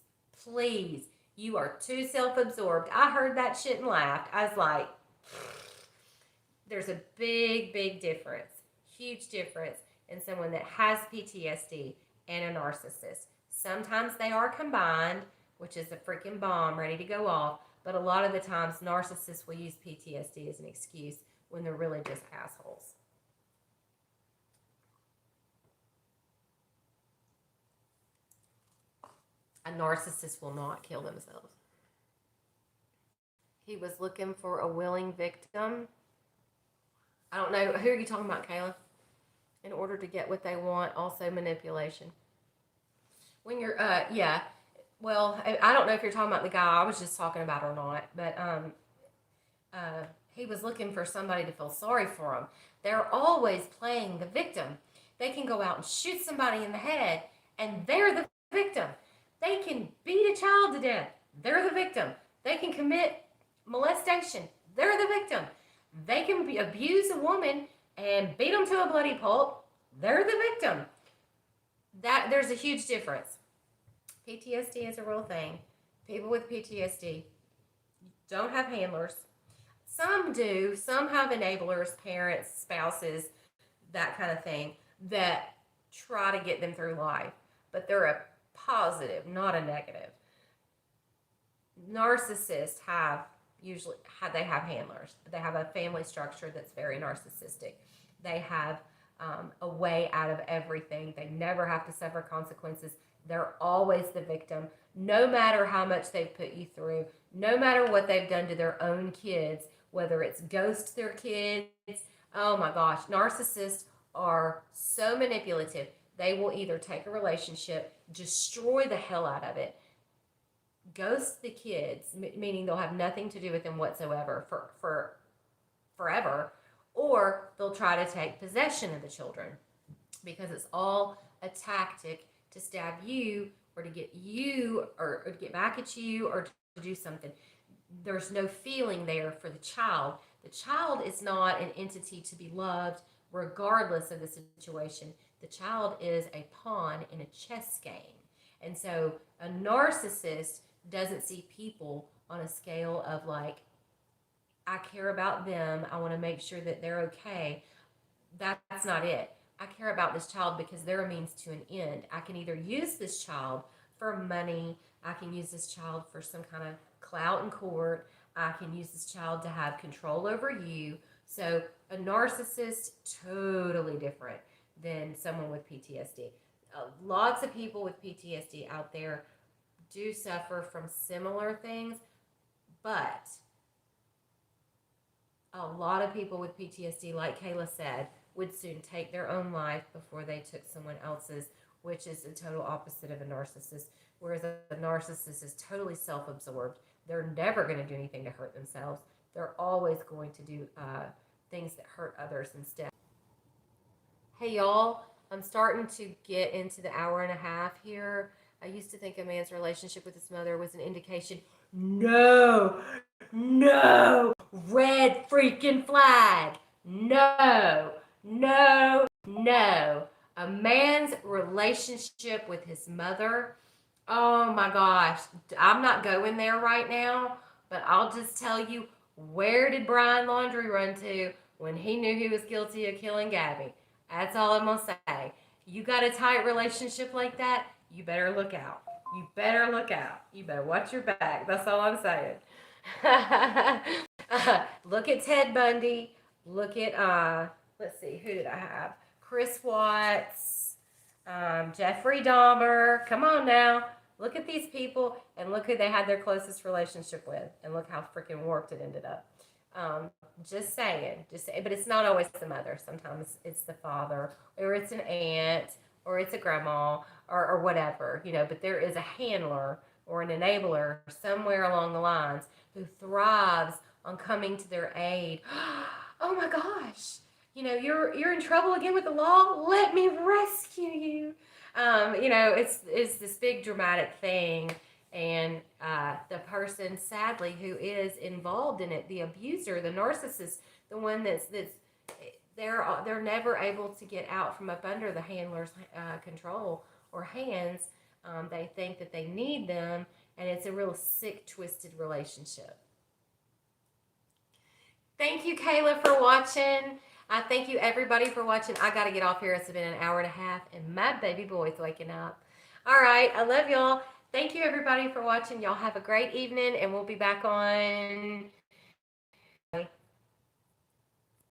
please, you are too self absorbed. I heard that shit and laughed. I was like, there's a big, big difference, huge difference in someone that has PTSD and a narcissist. Sometimes they are combined, which is a freaking bomb ready to go off, but a lot of the times narcissists will use PTSD as an excuse when they're really just assholes. A narcissist will not kill themselves. He was looking for a willing victim. I don't know. Who are you talking about, Kayla? In order to get what they want, also manipulation. When you're, yeah. Well, I don't know if you're talking about the guy I was just talking about or not, but he was looking for somebody to feel sorry for him. They're always playing the victim. They can go out and shoot somebody in the head, and they're the victim. They can beat a child to death. They're the victim. They can commit molestation. They're the victim. They can abuse a woman and beat them to a bloody pulp. They're the victim. That there's a huge difference. PTSD is a real thing. People with PTSD don't have handlers. Some do. Some have enablers, parents, spouses, that kind of thing, that try to get them through life. But they're a positive, not a negative. Narcissists have usually they have handlers. They have a family structure that's very narcissistic. They have a way out of everything. They never have to suffer consequences. They're always the victim, no matter how much they've put you through, no matter what they've done to their own kids, whether it's ghost their kids. Oh my gosh, narcissists are so manipulative. They will either take a relationship, destroy the hell out of it, ghost the kids, meaning they'll have nothing to do with them whatsoever for forever, or they'll try to take possession of the children because it's all a tactic to stab you or to get you or to get back at you or to do something. There's no feeling there for the child. The child is not an entity to be loved regardless of the situation. The child is a pawn in a chess game. And so a narcissist doesn't see people on a scale of like, I care about them. I want to make sure that they're okay. That's not it. I care about this child because they're a means to an end. I can either use this child for money. I can use this child for some kind of clout in court. I can use this child to have control over you. So a narcissist, totally different than someone with PTSD. Lots of people with PTSD out there do suffer from similar things, but a lot of people with PTSD, like Kayla said, would soon take their own life before they took someone else's, which is the total opposite of a narcissist. Whereas a narcissist is totally self-absorbed. They're never going to do anything to hurt themselves. They're always going to do things that hurt others instead. Hey, y'all, I'm starting to get into the hour and a half here. I used to think a man's relationship with his mother was an indication. No, no, red freaking flag. No, no, no. A man's relationship with his mother. Oh my gosh. I'm not going there right now, but I'll just tell you, where did Brian Laundrie run to when he knew he was guilty of killing Gabby? That's all I'm going to say. You got a tight relationship like that, you better look out. You better look out. You better watch your back. That's all I'm saying. Look at Ted Bundy. Look at, let's see, who did I have? Chris Watts, Jeffrey Dahmer. Come on now. Look at these people and look who they had their closest relationship with. And look how freaking warped it ended up. Just saying. But it's not always the mother. Sometimes it's the father, or it's an aunt, or it's a grandma, or whatever, but there is a handler or an enabler somewhere along the lines who thrives on coming to their aid. Oh my gosh, you're in trouble again with the law. Let me rescue you. it's this big dramatic thing, and the person, sadly, who is involved in it, the abuser, the narcissist, the one that's they're never able to get out from up under the handler's control or hands. They think that they need them, and it's a real sick, twisted relationship. Thank you, Kayla, for watching. Thank you, everybody, for watching. I got to get off here. It's been an hour and a half, and my baby boy's waking up. All right. I love y'all. Thank you, everybody, for watching. Y'all have a great evening, and we'll be back on